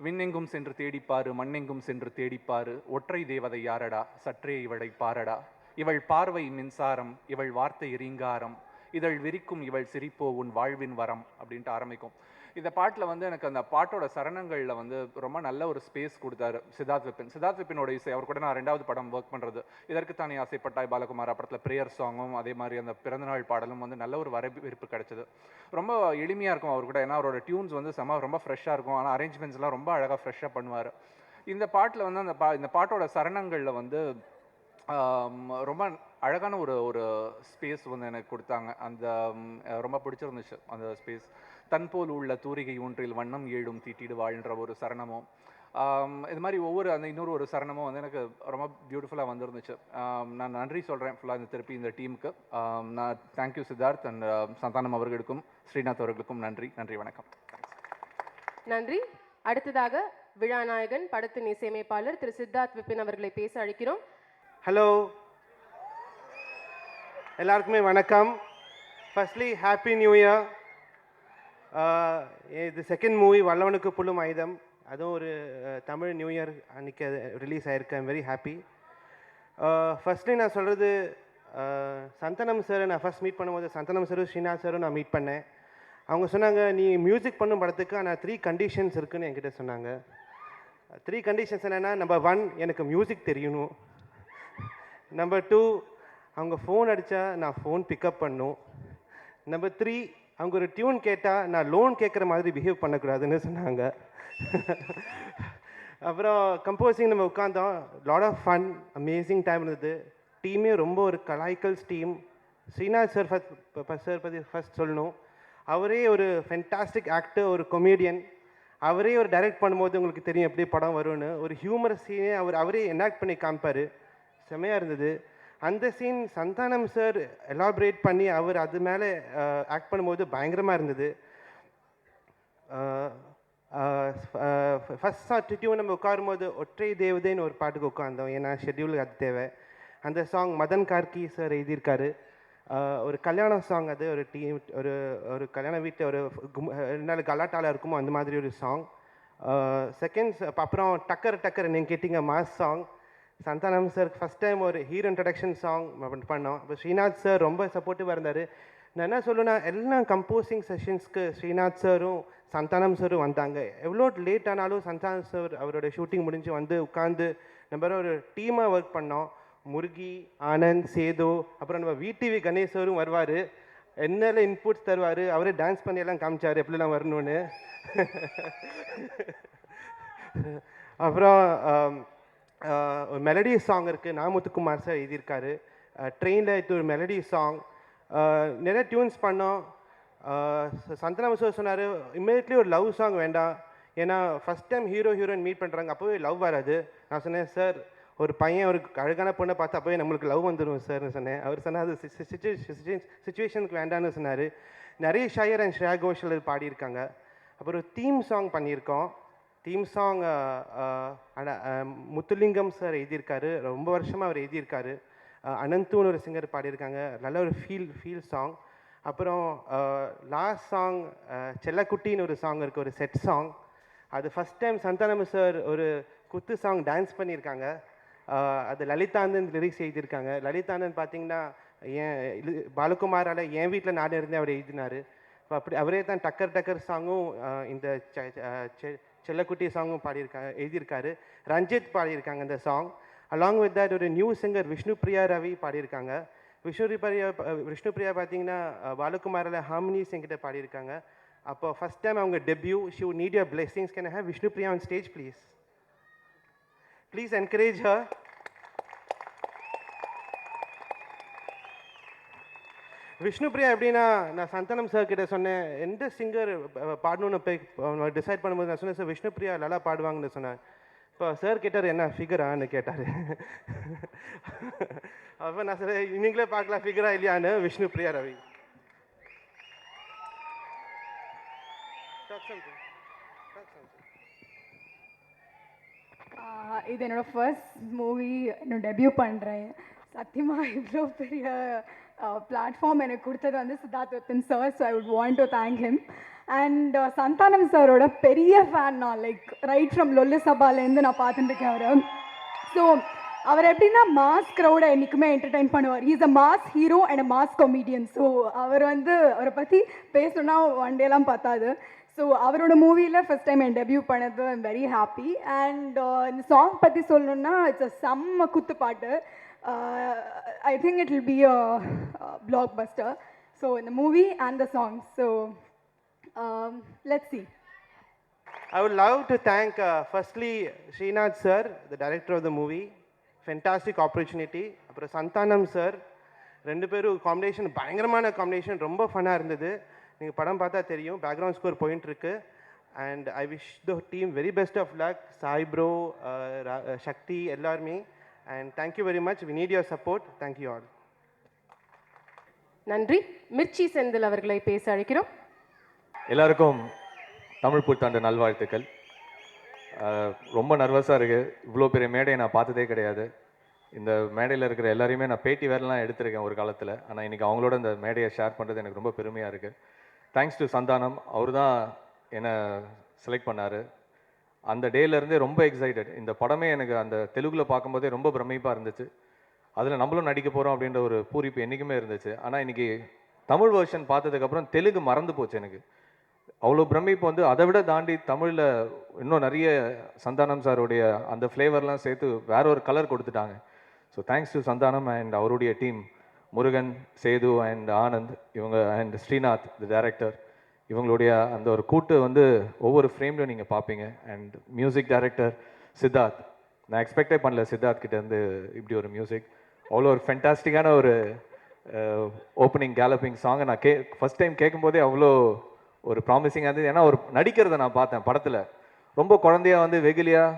விண்ணெங்கும் சென்று தேடிப்பாரு, மண்ணெங்கும் சென்று தேடிப்பாரு, ஒற்றை தேவதை யாரடா, சற்றே இவளை பாரடா, இவள் பார்வை மின்சாரம், இவள் வார்த்தை ரீங்காரம், இதழ் விரிக்கும் இவள் சிரிப்போ உன் வாழ்வின் வரம் அப்படின்ட்டு ஆரம்பிக்கும். இந்த பாட்டில் வந்து எனக்கு அந்த பாட்டோட சரணங்களில் வந்து ரொம்ப நல்ல ஒரு ஸ்பேஸ் கொடுத்தாரு சித்தார்த் விபினோட இசை. அவர் கூட நான் 2வது படம் ஒர்க் பண்ணுறது இதற்குத்தானே ஆசைப்பட்டாய் பாலகுமார் படத்தில் ப்ரேயர் சாங்கும் அதே மாதிரி அந்த பிறந்தநாள் பாடலும் வந்து நல்ல ஒரு வரவேற்பு கிடைச்சது. ரொம்ப எளிமையாக இருக்கும் அவர் கூட. ஏன்னா அவரோட டியூன்ஸ் வந்து ரொம்ப ஃப்ரெஷ்ஷாக இருக்கும். ஆனால் அரேஞ்ச்மெண்ட்ஸ்லாம் ரொம்ப அழகாக ஃப்ரெஷ்ஷாக பண்ணுவார். இந்த பாட்டில் வந்து இந்த பாட்டோட சரணங்களில் வந்து ரொம்ப அழகான ஒரு ஸ்பேஸ் வந்து எனக்கு கொடுத்தாங்க. அந்த ரொம்ப பிடிச்சிருந்துச்சு அந்த ஸ்பேஸ். தன்போல் உள்ள தூரிகை ஒன்றில் வண்ணம் ஏழும் தீட்டிடுவாழ்ன்ற ஒரு சரணமும், இது மாதிரி இன்னொரு ஒரு சரணமும் வந்து எனக்கு ரொம்ப பியூட்டிஃபுல்லாக வந்துருந்துச்சு. நான் நன்றி சொல்கிறேன் ஃபுல்லாக இந்த டீமுக்கு. நான் தேங்க்யூ சித்தார்த் அண்ட் சந்தானம் அவர்களுக்கும் ஸ்ரீநாத் அவர்களுக்கும் நன்றி. வணக்கம். நன்றி. அடுத்ததாக விழாநாயகன் படத்தின் இசையமைப்பாளர் திரு சித்தார்த் விபின் அவர்களை பேச அழைக்கிறோம். ஹலோ, எல்லாருக்குமே வணக்கம். Firstly happy new year. இது செகண்ட் மூவி வல்லவனுக்கு புல்லும் ஆயுதம். அதுவும் ஒரு தமிழ் நியூ இயர் அன்றைக்கி அது ரிலீஸ் ஆகிருக்கு. I'm very happy. ஃபர்ஸ்ட்லி நான் சொல்கிறது, சந்தானம் சார் நான் ஃபர்ஸ்ட் மீட் பண்ணும்போது சந்தானம் சாரும் ஸ்ரீநாத் சாரும் நான் மீட் பண்ணேன். அவங்க சொன்னாங்க, நீ மியூசிக் பண்ணும் படத்துக்கு ஆனால் 3 கண்டிஷன்ஸ் இருக்குதுன்னு என்கிட்ட சொன்னாங்க. 3 கண்டிஷன்ஸ் என்னென்னா, நம்பர் 1 எனக்கு மியூசிக் தெரியணும், நம்பர் 2 அவங்க ஃபோன் அடித்தா நான் ஃபோன் பிக்கப் பண்ணணும், நம்பர் 3 அவங்க ஒரு டியூன் கேட்டால் நான் லோன் கேட்குற மாதிரி பிஹேவ் பண்ணக்கூடாதுன்னு சொன்னாங்க. அப்புறம் கம்போசிங் நம்ம உட்காந்தோம். Lot of fun, amazing time இருந்தது. டீமே ரொம்ப ஒரு கலாய்க்கல்ஸ் டீம். ஸ்ரீநாத் சார் பற்றி ஃபர்ஸ்ட் சொல்லணும். அவரே ஒரு ஃபென்டாஸ்டிக் ஆக்டர், ஒரு கொமேடியன். அவரே ஒரு டைரக்ட் பண்ணும்போது உங்களுக்கு தெரியும் எப்படி படம் வரும்னு. ஒரு ஹியூமர் சீனே அவரே எனாக்ட் பண்ணி காமிப்பார். செம்மையாக இருந்தது. அந்த சீன் சந்தானம் சார் எலாபரேட் பண்ணி அவர் அது மேலே ஆக்ட் பண்ணும்போது பயங்கரமாக இருந்தது. ஃபஸ்ட் டியூன் நம்ம உட்காரும்போது ஒற்றை தேவதைன்னு ஒரு பாட்டுக்கு உட்காந்தோம். ஏன்னா ஷெட்யூலுக்கு அது தேவை. அந்த சாங் மதன் கார்கி சார் எழுதியிருக்காரு. ஒரு கல்யாண சாங், அது ஒரு ஒரு ஒரு கல்யாண வீட்டில் ஒரு நாள் கலாட்டாவில் இருக்குமோ அந்த மாதிரி ஒரு சாங். செகண்ட்ஸ் அப்புறம் டக்கர் டக்கர் நீங்கள் கேட்டிங்க mass song. Santhanam sir first time ஒரு ஹீரோ இன்ட்ரடக்ஷன் சாங் பண்ணோம். இப்போ ஸ்ரீநாத் சார் ரொம்ப சப்போர்ட்டிவாக இருந்தார். நான் என்ன சொல்லுன்னா, எல்லா கம்போசிங் செஷன்ஸ்க்கு ஸ்ரீநாத் சாரும் சந்தானம் சாரும் வந்தாங்க. எவ்வளோ லேட் ஆனாலும் சந்தானம் சார் அவரோட ஷூட்டிங் முடிஞ்சு வந்து உட்காந்து நம்ம ஒரு டீமாக ஒர்க் பண்ணோம். முருகி, ஆனந்த், சேது, அப்புறம் நம்ம விடிவி கணேசரும் வருவார். என்னெல்லாம் இன்புட்ஸ் தருவார். அவரே டான்ஸ் பண்ணி எல்லாம் காமிச்சார் எப்படிலாம் வரணும்னு. அப்புறம் ஒரு மெலடி சாங் இருக்குது, நாமுத்துக்குமார் சார் எழுதியிருக்காரு. ட்ரெயினில் இது ஒரு மெலடி சாங். நிறைய டியூன்ஸ் பண்ணோம். சந்தானம் சார் சொன்னார், இம்மீடியட்லி ஒரு லவ் சாங் வேண்டாம், ஏன்னா ஃபஸ்ட் டைம் ஹீரோயின் மீட் பண்ணுறாங்க, அப்போவே லவ் வராது. நான் சொன்னேன், சார் ஒரு பையன் ஒரு அழகான பொண்ணை பார்த்து அப்போவே நம்மளுக்கு லவ் வந்துடும் சார்னு சொன்னேன். அவர் சொன்னார், அது சுச்சுவேஷனுக்கு வேண்டான்னு சொன்னார். நிறைய ஷயர் அண்ட் ஸ்ரேயா கோஷல் பாடியிருக்காங்க. அப்புறம் தீம் சாங் பண்ணியிருக்கோம். தீம் சாங் முத்துலிங்கம் சார் எழுதியிருக்காரு. ரொம்ப வருஷமாக அவர் எழுதியிருக்காரு. அனந்துன்னு ஒரு சிங்கர் பாடியிருக்காங்க. நல்ல ஒரு ஃபீல் சாங். அப்புறம் லாஸ்ட் சாங் செல்லக்குட்டின்னு ஒரு சாங் இருக்குது, ஒரு செட் சாங். அது ஃபஸ்ட் டைம் சந்தானம் சார் ஒரு குத்து சாங் டான்ஸ் பண்ணியிருக்காங்க. அது லலிதானந்த் லிரிக்ஸ் எழுதியிருக்காங்க. லலிதானந்த் பார்த்தீங்கன்னா பாலகுமாரால் என் வீட்டில் நாடு இருந்தே அவர் எழுதினார். இப்போ அப்படி அவரே தான் டக்கர் டக்கர் சாங்கும் இந்த செல்லக்குட்டி சாங்கும் எழுதியிருக்காரு. ரஞ்சித் பாடியிருக்காங்க இந்த சாங். அலாங் வித் தட் ஒரு நியூ சிங்கர் விஷ்ணுபிரியா ரவி பாடியிருக்காங்க. விஷ்ணுபிரியா பார்த்தீங்கன்னா பாலகுமாரில் ஹார்மோனிஸ் என்கிட்ட பாடியிருக்காங்க. அப்போ ஃபஸ்ட் டைம் அவங்க debut. She would need your blessings. Can I have Vishnupriya on stage please? Please encourage her. Vishnupriya எப்படின்னா, நான் சந்தானம் சார் கிட்ட சொன்னேன், எந்த சிங்கர் பாடணும்னு போய் டிசைட் பண்ணும்போது நான் சொன்னேன், சார் விஷ்ணுபிரியா நல்லா பாடுவாங்கன்னு சொன்னேன். இப்போ சார் கேட்டார், என்ன ஃபிகரான்னு கேட்டார். அப்போ நான் சார் நீங்களே பார்க்கலாம் ஃபிகரா இல்லையான்னு. விஷ்ணுபிரியா ரவி. இது என்னோடய ஃபர்ஸ்ட் மூவி, என்னோட டெபியூ பண்ணுறேன். சத்தியமாக இவ்வளோ பெரிய பிளாட்ஃபார்ம் எனக்கு கொடுத்தது வந்து Siddharth Vipin sir. So I would want to thank him. And Santhanam சாரோட பெரிய ஃபேன் நான். லைக் ரைட் ஃப்ரம் லொல்லு சபாலேருந்து நான் பார்த்துட்டுருக்கேன் அவர். ஸோ அவர் எப்படின்னா மாஸ் க்ரௌடை என்றைக்குமே என்டர்டெயின் பண்ணுவார். Is a mass hero and a mass comedian. So அவரை பற்றி பேசணுன்னா ஒன் டேலாம் பார்த்தாது. ஸோ அவரோட மூவியில் ஃபஸ்ட் டைம் என் டெபியூ பண்ணது ஐம் வெரி ஹாப்பி. அண்ட் இந்த சாங் பற்றி சொல்லணுன்னா இட்ஸ் அ செம்ம குத்து பாட்டு. I think it will be a blockbuster. So in the movie and the songs. So let's see. I would love to thank firstly Srinath sir, the director of the movie. Fantastic opportunity. அப்புறம் Santhanam sir, ரெண்டு பேரும் combination பயங்கரமான combination, ரொம்ப ஃபன்னாக இருந்தது. நீங்கள் படம் பார்த்தா தெரியும், பேக்ரவுண்ட் ஸ்கோர் போயின்ட் இருக்கு. And I wish the team very best of luck. Sai bro, Shakthi, எல்லாருமே. And thank you very much. We need your support. Thank you all. நன்றி. மிர்ச்சி செந்தில் அவர்களை பேச அழைக்கிறோம். எல்லாருக்கும் தமிழ் புத்தாண்டு நல்வாழ்த்துக்கள். ரொம்ப நர்வஸாக இருக்குது. இவ்வளோ பெரிய மேடையை நான் பார்த்ததே கிடையாது. இந்த மேடையில் இருக்கிற எல்லாரையுமே நான் பேட்டி வேறெல்லாம் எடுத்திருக்கேன் ஒரு காலத்தில். ஆனால் இன்றைக்கி அவங்களோட இந்த மேடையை ஷேர் பண்ணுறது எனக்கு ரொம்ப பெருமையாக இருக்குது. Thanks to Santhanam. அவர் தான் என்னை செலக்ட் பண்ணார். அந்த டேலேருந்தே ரொம்ப எக்ஸைட்டட். இந்த படமே எனக்கு அந்த தெலுங்கில் பார்க்கும்போதே ரொம்ப பிரமிப்பாக இருந்துச்சு. அதில் நம்மளும் நடிக்க போகிறோம் அப்படின்ற ஒரு பூரிப்பு என்றைக்குமே இருந்துச்சு. ஆனால் இன்றைக்கி தமிழ் வெர்ஷன் பார்த்ததுக்கப்புறம் தெலுங்கு மறந்து போச்சு எனக்கு. அவ்வளோ பிரமிப்பு வந்து அதை விட தாண்டி தமிழில் இன்னும் நிறைய சந்தானம் சாருடைய அந்த ஃப்ளேவர்லாம் சேர்த்து வேற ஒரு கலர் கொடுத்துட்டாங்க. So thanks to Santhanam and அவருடைய டீம், முருகன், சேது அண்ட் ஆனந்த் இவங்க அண்ட் ஸ்ரீநாத் தி டைரக்டர். இவங்களுடைய அந்த ஒரு கூட்டு வந்து ஒவ்வொரு ஃப்ரேம்லையும் நீங்கள் பார்ப்பீங்க. அண்ட் மியூசிக் டைரக்டர் சித்தார்த், நான் எக்ஸ்பெக்டே பண்ணல சித்தார்த் கிட்டேருந்து இப்படி ஒரு மியூசிக். அவ்வளோ ஒரு ஃபென்டாஸ்டிக்கான ஒரு ஓப்பனிங் கேலப்பிங் சாங்கை நான் ஃபஸ்ட் டைம் கேட்கும்போதே அவ்வளோ ஒரு ப்ராமிசிங்காக இருந்தது. ஏன்னா ஒரு நடிக்கிறத நான் பார்த்தேன் படத்தில். ரொம்ப குழந்தையாக வந்து வெகுலியாக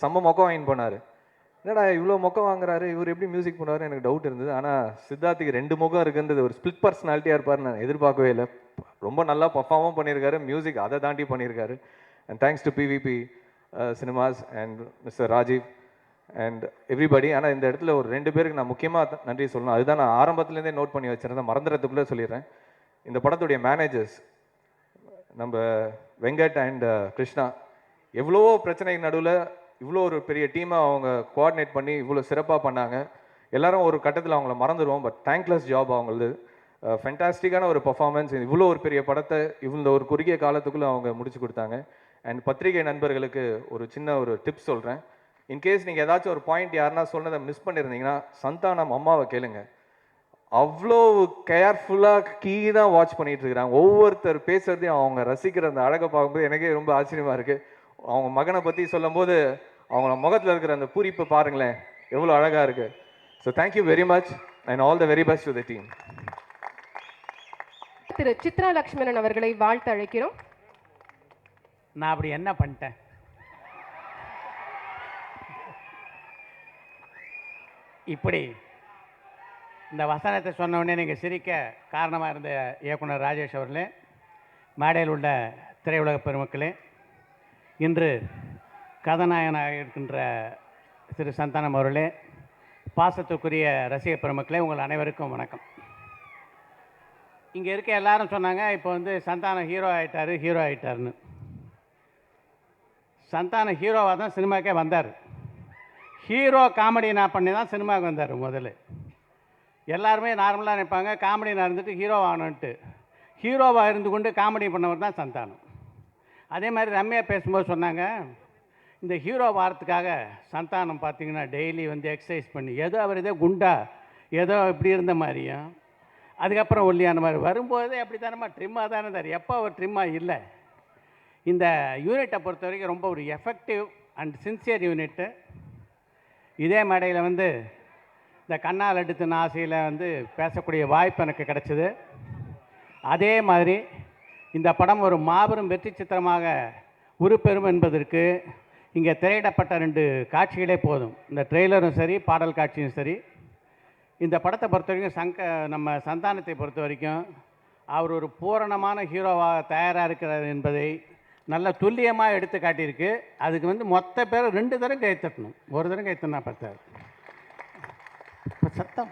செம்ம மொக்கம் வாங்கி போனார். என்னடா இவ்வளோ மொக்கம் வாங்குறாரு, இவர் எப்படி மியூசிக் பண்ணுவார் எனக்கு டவுட் இருந்தது. ஆனால் சித்தார்த்துக்கு 2 முகம் இருக்குன்றது, ஒரு ஸ்பிளிட் பர்சனாலிட்டியாக இருப்பார் நான் எதிர்பார்க்கவே இல்லை. ரொம்ப நல்லா பர்ஃபார்மும் பண்ணியிருக்காரு, மியூசிக் அதை தாண்டி பண்ணியிருக்காரு. And thanks to PVP cinemas and mister Rajiv. And everybody. ஆனால் இந்த இடத்துல ஒரு 2 பேருக்கு நான் முக்கியமாக நன்றி சொல்லணும். அதுதான் நான் ஆரம்பத்துலேருந்தே நோட் பண்ணி வச்சுருந்தேன், மறந்துடுறதுக்குள்ளே சொல்லிடுறேன். இந்த படத்துடைய மேனேஜர்ஸ் நம்ம வெங்கட் அண்ட் கிருஷ்ணா எவ்வளோ பிரச்சனைக்கு நடுவில் இவ்வளோ ஒரு பெரிய டீமை அவங்க கோஆர்டினேட் பண்ணி இவ்வளோ சிறப்பாக பண்ணாங்க. எல்லாரும் ஒரு கட்டத்தில் அவங்கள மறந்துடுவோம், பட் தேங்க்லெஸ் ஜாப் அவங்களது. ஃபென்டாஸ்டிக்கான ஒரு பர்ஃபார்மன்ஸ். இவ்வளோ ஒரு பெரிய படத்தை இவ்வளோ ஒரு குறுகிய காலத்துக்குள்ளே அவங்க முடிச்சு கொடுத்தாங்க. அண்ட் பத்திரிகை நண்பர்களுக்கு ஒரு சின்ன ஒரு டிப்ஸ் சொல்கிறேன். இன்கேஸ் நீங்கள் ஏதாச்சும் ஒரு பாயிண்ட் யாருன்னா சொன்னதை மிஸ் பண்ணியிருந்தீங்கன்னா சந்தானம் அம்மாவை கேளுங்க. அவ்வளோ கேர்ஃபுல்லாக கீழாக வாட்ச் பண்ணிட்டு இருக்கிறாங்க. ஒவ்வொருத்தர் பேசுறதையும் அவங்க ரசிக்கிற அந்த அழகை பார்க்கும்போது எனக்கே ரொம்ப ஆச்சரியமாக இருக்குது. அவங்க மகனை பற்றி சொல்லும்போது அவங்க முகத்தில் இருக்கிற அந்த பூரிப்பு பாருங்களேன், எவ்வளோ அழகாக இருக்குது. So thank you very much and all the very best to the team. திரு சித்ரா லக்ஷ்மணன் அவர்களை வாழ்த்து அழைக்கிறோம். நான் அப்படி என்ன பண்ணிட்டேன்? இப்படி இந்த வசனத்தை சொன்ன உடனே நீங்கள் சிரிக்க காரணமாக இருந்த இயக்குனர் ராஜேஷ் அவர்களே, மேடையில் உள்ள திரையுலக பெருமக்களே, இன்று கதாநாயகனாக இருக்கின்ற திரு சந்தானம் அவர்களே, பாசத்துக்குரிய ரசிக பெருமக்களே, உங்கள் அனைவருக்கும் வணக்கம். இங்கே இருக்க எல்லாரும் சொன்னாங்க இப்போ வந்து சந்தானம் ஹீரோ ஆகிட்டாருன்னு. சந்தானம் ஹீரோவாக தான் சினிமாக்கே வந்தார். ஹீரோ காமெடி நான் பண்ணி தான் சினிமாவுக்கு வந்தார். முதல்ல எல்லாருமே நார்மலாக நினைப்பாங்க காமெடி நான் இருந்துட்டு ஹீரோ ஆகணுன்ட்டு. ஹீரோவாக இருந்து கொண்டு காமெடி பண்ணவர் தான் சந்தானம். அதே மாதிரி ரம்யா பேசும்போது சொன்னாங்க, இந்த ஹீரோ வாரத்துக்காக சந்தானம் பார்த்திங்கன்னா டெய்லி வந்து எக்ஸசைஸ் பண்ணி ஏதோ அவர் ஏதோ குண்டா ஏதோ இப்படி இருந்த மாதிரியும் அதுக்கப்புறம் ஒல்லியான மாதிரி வரும்போதே அப்படி தானே ட்ரிம்மாக தானே இருந்தார். எப்போ அவர் ட்ரிம்மாக இல்லை. இந்த யூனிட்டை பொறுத்த வரைக்கும் ரொம்ப ஒரு எஃபெக்டிவ் அண்ட் சின்சியர் யூனிட்டு. இதே மேடையில் வந்து இந்த கண்ணால் எடுத்து ஆசையில் வந்து பேசக்கூடிய வாய்ப்பு எனக்கு கிடச்சிது. அதே மாதிரி இந்த படம் ஒரு மாபெரும் வெற்றி சித்திரமாக உருப்பெறும் என்பதற்கு இங்கே திரையிடப்பட்ட 2 காட்சிகளே போதும். இந்த ட்ரெய்லரும் சரி, பாடல் காட்சியும் சரி. இந்த படத்தை பொறுத்த வரைக்கும் நம்ம சந்தானத்தை பொறுத்த வரைக்கும் அவர் ஒரு பூரணமான ஹீரோவாக தயாராக இருக்கிறார் என்பதை நல்ல துல்லியமாக எடுத்து காட்டியிருக்கு. அதுக்கு வந்து மொத்த பேர் 2 தரம் கை தட்டணும், ஒரு தரம் கை தட்டினா பத்தாது. இப்போ சத்தம்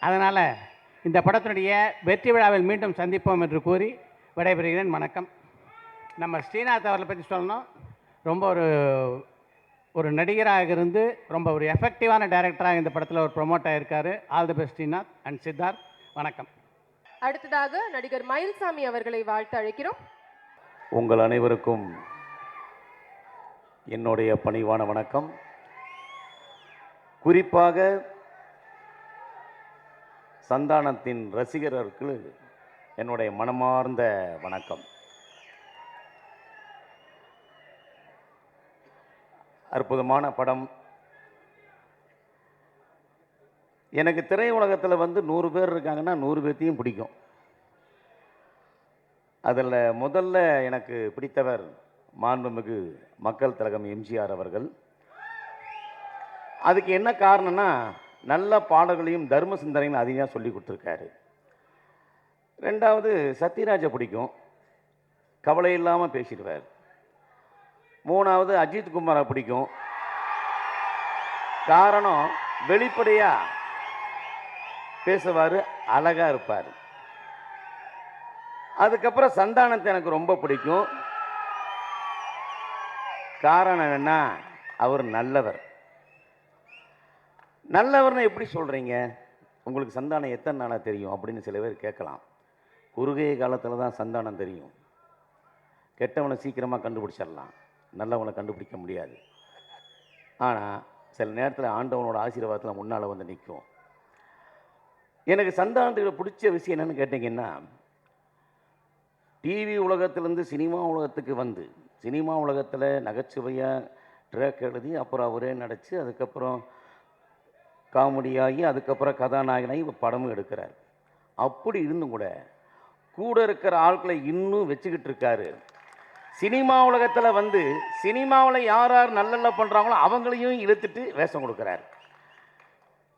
அதனால் இந்த படத்தினுடைய வெற்றி விழாவில் மீண்டும் சந்திப்போம் என்று கூறி விடைபெறுகிறேன். வணக்கம். நம்ம ஸ்ரீநாத் அவர்களை பற்றி சொல்லணும். ரொம்ப ஒரு நடிகராக இருந்து ரொம்ப ஒரு எஃபெக்டிவான டைரக்டராக இந்த படத்தில் ஒரு ப்ரொமோட் ஆகியிருக்காரு. All the best Srinath and Siddharth. வணக்கம். அடுத்ததாக நடிகர் மயில்சாமி அவர்களை வாழ்த்து அழைக்கிறோம். உங்கள் அனைவருக்கும் என்னுடைய பணிவான வணக்கம். குறிப்பாக சந்தானத்தின் ரசிகர்களுக்கு என்னுடைய மனமார்ந்த வணக்கம். அற்புதமான படம். எனக்கு திரையுலகத்தில் வந்து 100 பேர் இருக்காங்கன்னா 100 பேர்த்தையும் பிடிக்கும். அதில் முதல்ல எனக்கு பிடித்தவர் மாண்புமிகு மக்கள் திலகம் எம்ஜிஆர் அவர்கள். அதுக்கு என்ன காரணம்னா நல்ல பாடல்களையும் தர்ம சிந்தனையும் அதிகம் சொல்லி கொடுத்துருக்காரு. 2வது சத்யராஜை பிடிக்கும், கவலை இல்லாமல் பேசிடுவார். 3வது அஜித் குமாரை பிடிக்கும். காரணம் வெளிப்படையாக பேசுவார், அழகாக இருப்பார். அதுக்கப்புறம் சந்தானத்தை எனக்கு ரொம்ப பிடிக்கும். காரணம் என்னன்னா அவர் நல்லவர். நல்லவர்னு எப்படி சொல்கிறீங்க, உங்களுக்கு சந்தானம் எத்தனை நாளாக தெரியும் அப்படின்னு சில பேர் கேட்கலாம். குறுகிய காலத்தில் தான் சந்தானம் தெரியும். கெட்டவனை சீக்கிரமாக கண்டுபிடிச்சிடலாம், நல்லவனை கண்டுபிடிக்க முடியாது. ஆனால் சில நேரத்தில் ஆண்டவனோட ஆசீர்வாதத்தில் முன்னால் வந்து நிற்கும். எனக்கு சந்தானத்துக்கு பிடிச்ச விஷயம் என்னென்னு கேட்டிங்கன்னா, டிவி உலகத்திலேருந்து சினிமா உலகத்துக்கு வந்து சினிமா உலகத்தில் நகைச்சுவையாக ட்ராக் எழுதி அப்புறம் அவரே நடித்து அதுக்கப்புறம் காமெடியாகி அதுக்கப்புறம் கதாநாயகனாகி படமும் எடுக்கிறார். அப்படி இருந்தும் கூட இருக்கிற ஆட்களை இன்னும் வச்சுக்கிட்டு இருக்காரு. சினிமா உலகத்தில் வந்து சினிமாவில் யார் யார் நல்ல பண்ணுறாங்களோ அவங்களையும் இழுத்துட்டு வேஷம் கொடுக்குறாரு.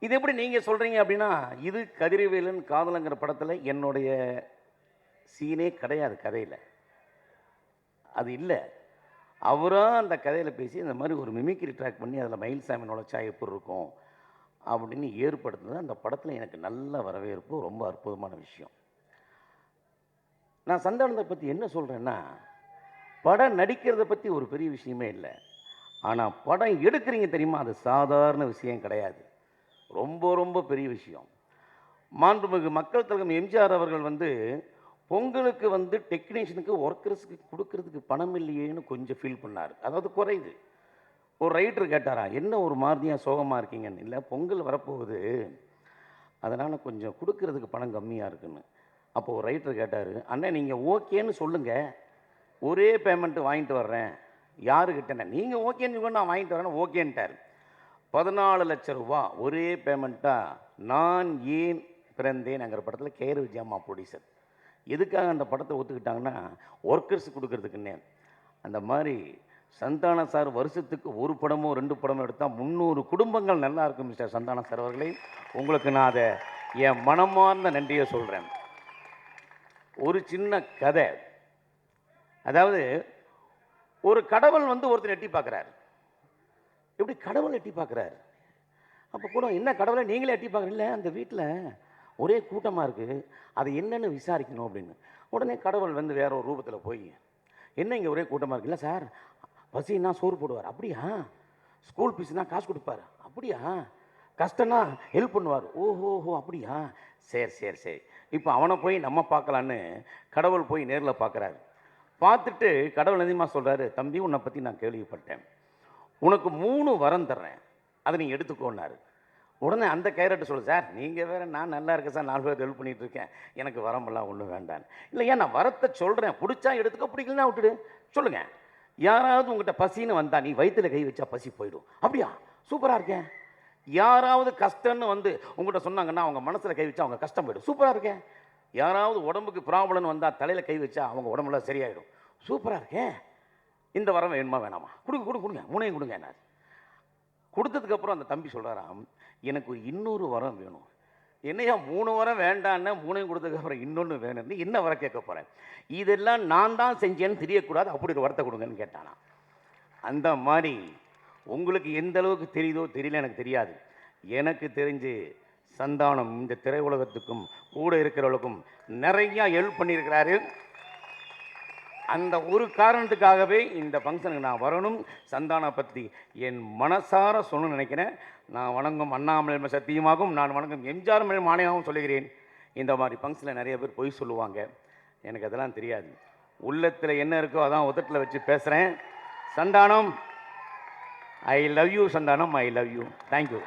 இது எப்படி நீங்கள் சொல்கிறீங்க அப்படின்னா, இது கதிரவேலன் காதலங்கிற படத்தில் என்னுடைய சீனே கிடையாது கதையில். அது இல்லை. அவராக அந்த கதையில் பேசி இந்த மாதிரி ஒரு மிமிக்ரி ட்ராக் பண்ணி அதில் மயில்சாமி நுழைச்சா எப்படி இருக்கும் அப்படின்னு ஏற்படுத்துனது அந்த படத்தில் எனக்கு நல்ல வரவேற்பு, ரொம்ப அற்புதமான விஷயம். நான் சந்தானத்தை பற்றி என்ன சொல்கிறேன்னா, படம் நடிக்கிறத பற்றி ஒரு பெரிய விஷயமே இல்லை. ஆனால் படம் எடுக்கிறீங்க தெரியுமா, அது சாதாரண விஷயம் கிடையாது, ரொம்ப ரொம்ப பெரிய விஷயம். மாண்புமிகு மக்கள் தலைவர் எம்ஜிஆர் அவர்கள் பொங்கலுக்கு டெக்னீஷியனுக்கு ஒர்க்கர்ஸுக்கு கொடுக்கறதுக்கு பணம் இல்லையேன்னு கொஞ்சம் ஃபீல் பண்ணார். அதாவது குறையுது. ஒரு ரைட்டர் கேட்டாரா, என்ன ஒரு மாதிரியாக சோகமாக இருக்கீங்கன்னு. இல்லை, பொங்கல் வரப்போகுது, அதனால் கொஞ்சம் கொடுக்கறதுக்கு பணம் கம்மியாக இருக்குன்னு. அப்போ ஒரு ரைட்டர் கேட்டார், அண்ணன் நீங்கள் ஓகேன்னு சொல்லுங்கள், ஒரே பேமெண்ட்டு வாங்கிட்டு வர்றேன். யாருக்கிட்டேன்னா, நீங்கள் ஓகேன்னு சொல்லுங்க, நான் வாங்கிட்டு வரேன்னு ஓகேன்ட்டார். 14 லட்சம் ரூபா ஒரே பேமெண்ட்டாக நான் ஏன் பிறந்தேன்ங்கிற படத்தில் கேஆர் விஜயம்மா ப்ரொடியூசர். எதுக்காக அந்த படத்தை ஒத்துக்கிட்டாங்கன்னா, ஒர்க்கர்ஸ் கொடுக்கறதுக்குன்னே. அந்த மாதிரி சந்தான சார் வருஷத்துக்கு ஒரு படமோ 2 படமோ எடுத்தால் 300 குடும்பங்கள் நல்லா இருக்கும். மிஸ்டர் சந்தான சார் அவர்களே, உங்களுக்கு நான் அதை என் மனமார்ந்த நன்றியை சொல்கிறேன். ஒரு சின்ன கதை. அதாவது ஒரு கடவுள் ஒருத்தர் எட்டி பார்க்குறாரு. எப்படி கடவுள் எட்டி பார்க்குறாரு? அப்போ கூட என்ன கடவுளை நீங்களே எட்டி பார்க்குறீங்க? இல்லை, அந்த வீட்டில் ஒரே கூட்டமாக இருக்குது, அது என்னன்னு விசாரிக்கணும் அப்படின்னு. உடனே கடவுள் வேற ஒரு ரூபத்தில் போய், என்ன இங்கே ஒரே கூட்டமாக இருக்கு? இல்லை சார், பசின்னா சோறு போடுவார். அப்படியா? ஸ்கூல் ஃபீஸ்னா காசு கொடுப்பார். அப்படியா? கஷ்டம்னா ஹெல்ப் பண்ணுவார். ஓஹோஹோ, அப்படியா? சரி சரி சரி. இப்போ அவனை போய் நம்ம பார்க்கலான்னு கடவுள் போய் நேரில் பார்க்குறாரு. பார்த்துட்டு கடவுள் அதிகமாக சொல்கிறாரு, தம்பி உன்னை பற்றி நான் கேள்விப்பட்டேன், உனக்கு 3 வரம் தர்றேன், அதை நீ எடுத்துக்கோன்னாரு. உடனே அந்த கைரட்டு சொல்லு, சார் நீங்கள் வேறு, நான் நல்லா இருக்கேன் சார், 4 பேர் ஹெல்ப் பண்ணிகிட்டு இருக்கேன், எனக்கு வரமெல்லாம் ஒன்றும் வேண்டான்னு. இல்லை, ஏன் நான் வரத்தை சொல்கிறேன், பிடிச்சா எடுத்துக்க, பிடிக்கலன்னா விட்டுடு. சொல்லுங்கள், யாராவது உங்கள்கிட்ட பசின்னு வந்தால் நீ வயிற்றில் கை வச்சா பசி போயிடும். அப்படியா? சூப்பராக இருக்கேன். யாராவது கஷ்டம்னு உங்கள்கிட்ட சொன்னாங்கன்னா அவங்க மனசில் கை வச்சா அவங்க கஷ்டம் போயிடும். சூப்பராக இருக்கேன். யாராவது உடம்புக்கு ப்ராப்ளம்னு வந்தால் தலையில் கை வச்சா அவங்க உடம்புலாம் சரியாயிடும். சூப்பராக இருக்கேன். இந்த வரம் வேணுமா வேணாமா? கொடுங்க 3 கொடுங்க. என்ன கொடுத்ததுக்கப்புறம் அந்த தம்பி சொல்கிறாராம், எனக்கு இன்னொரு வரம் வேணும். என்னையா 3 வரம் வேண்டான்னு 3 கொடுத்ததுக்கப்புறம் இன்னொன்று வேணும்னு என்ன வரம் கேட்க போகிறேன்? இதெல்லாம் நான் தான் செஞ்சேன்னு தெரியக்கூடாது, அப்படி ஒரு வரத்தை கொடுங்கன்னு கேட்டானா. அந்த மாதிரி உங்களுக்கு எந்த அளவுக்கு தெரியுதோ தெரியல, எனக்கு தெரியாது. எனக்கு தெரிஞ்சு சந்தானம் இந்த திரையுலகத்துக்கும் கூட இருக்கிறவர்களுக்கும் நிறையா ஹெல்ப் பண்ணியிருக்கிறாரு. அந்த ஒரு காரணத்துக்காகவே இந்த ஃபங்க்ஷனுக்கு நான் வரணும். சந்தானா பற்றி என் மனசார சொல்லணும்னு நினைக்கிறேன். நான் வணங்கும் அண்ணாமலை சத்தியமாகவும், நான் வணங்கும் எம்ஜிஆர் மானியாகவும் சொல்லுகிறேன். இந்த மாதிரி ஃபங்க்ஷனில் நிறைய பேர் பொய் சொல்லுவாங்க, எனக்கு அதெல்லாம் தெரியாது. உள்ளத்தில் என்ன இருக்கோ அதான் உதட்டில் வச்சு பேசுகிறேன். Santhanam, I love you. Santhanam, I love you. Thank you.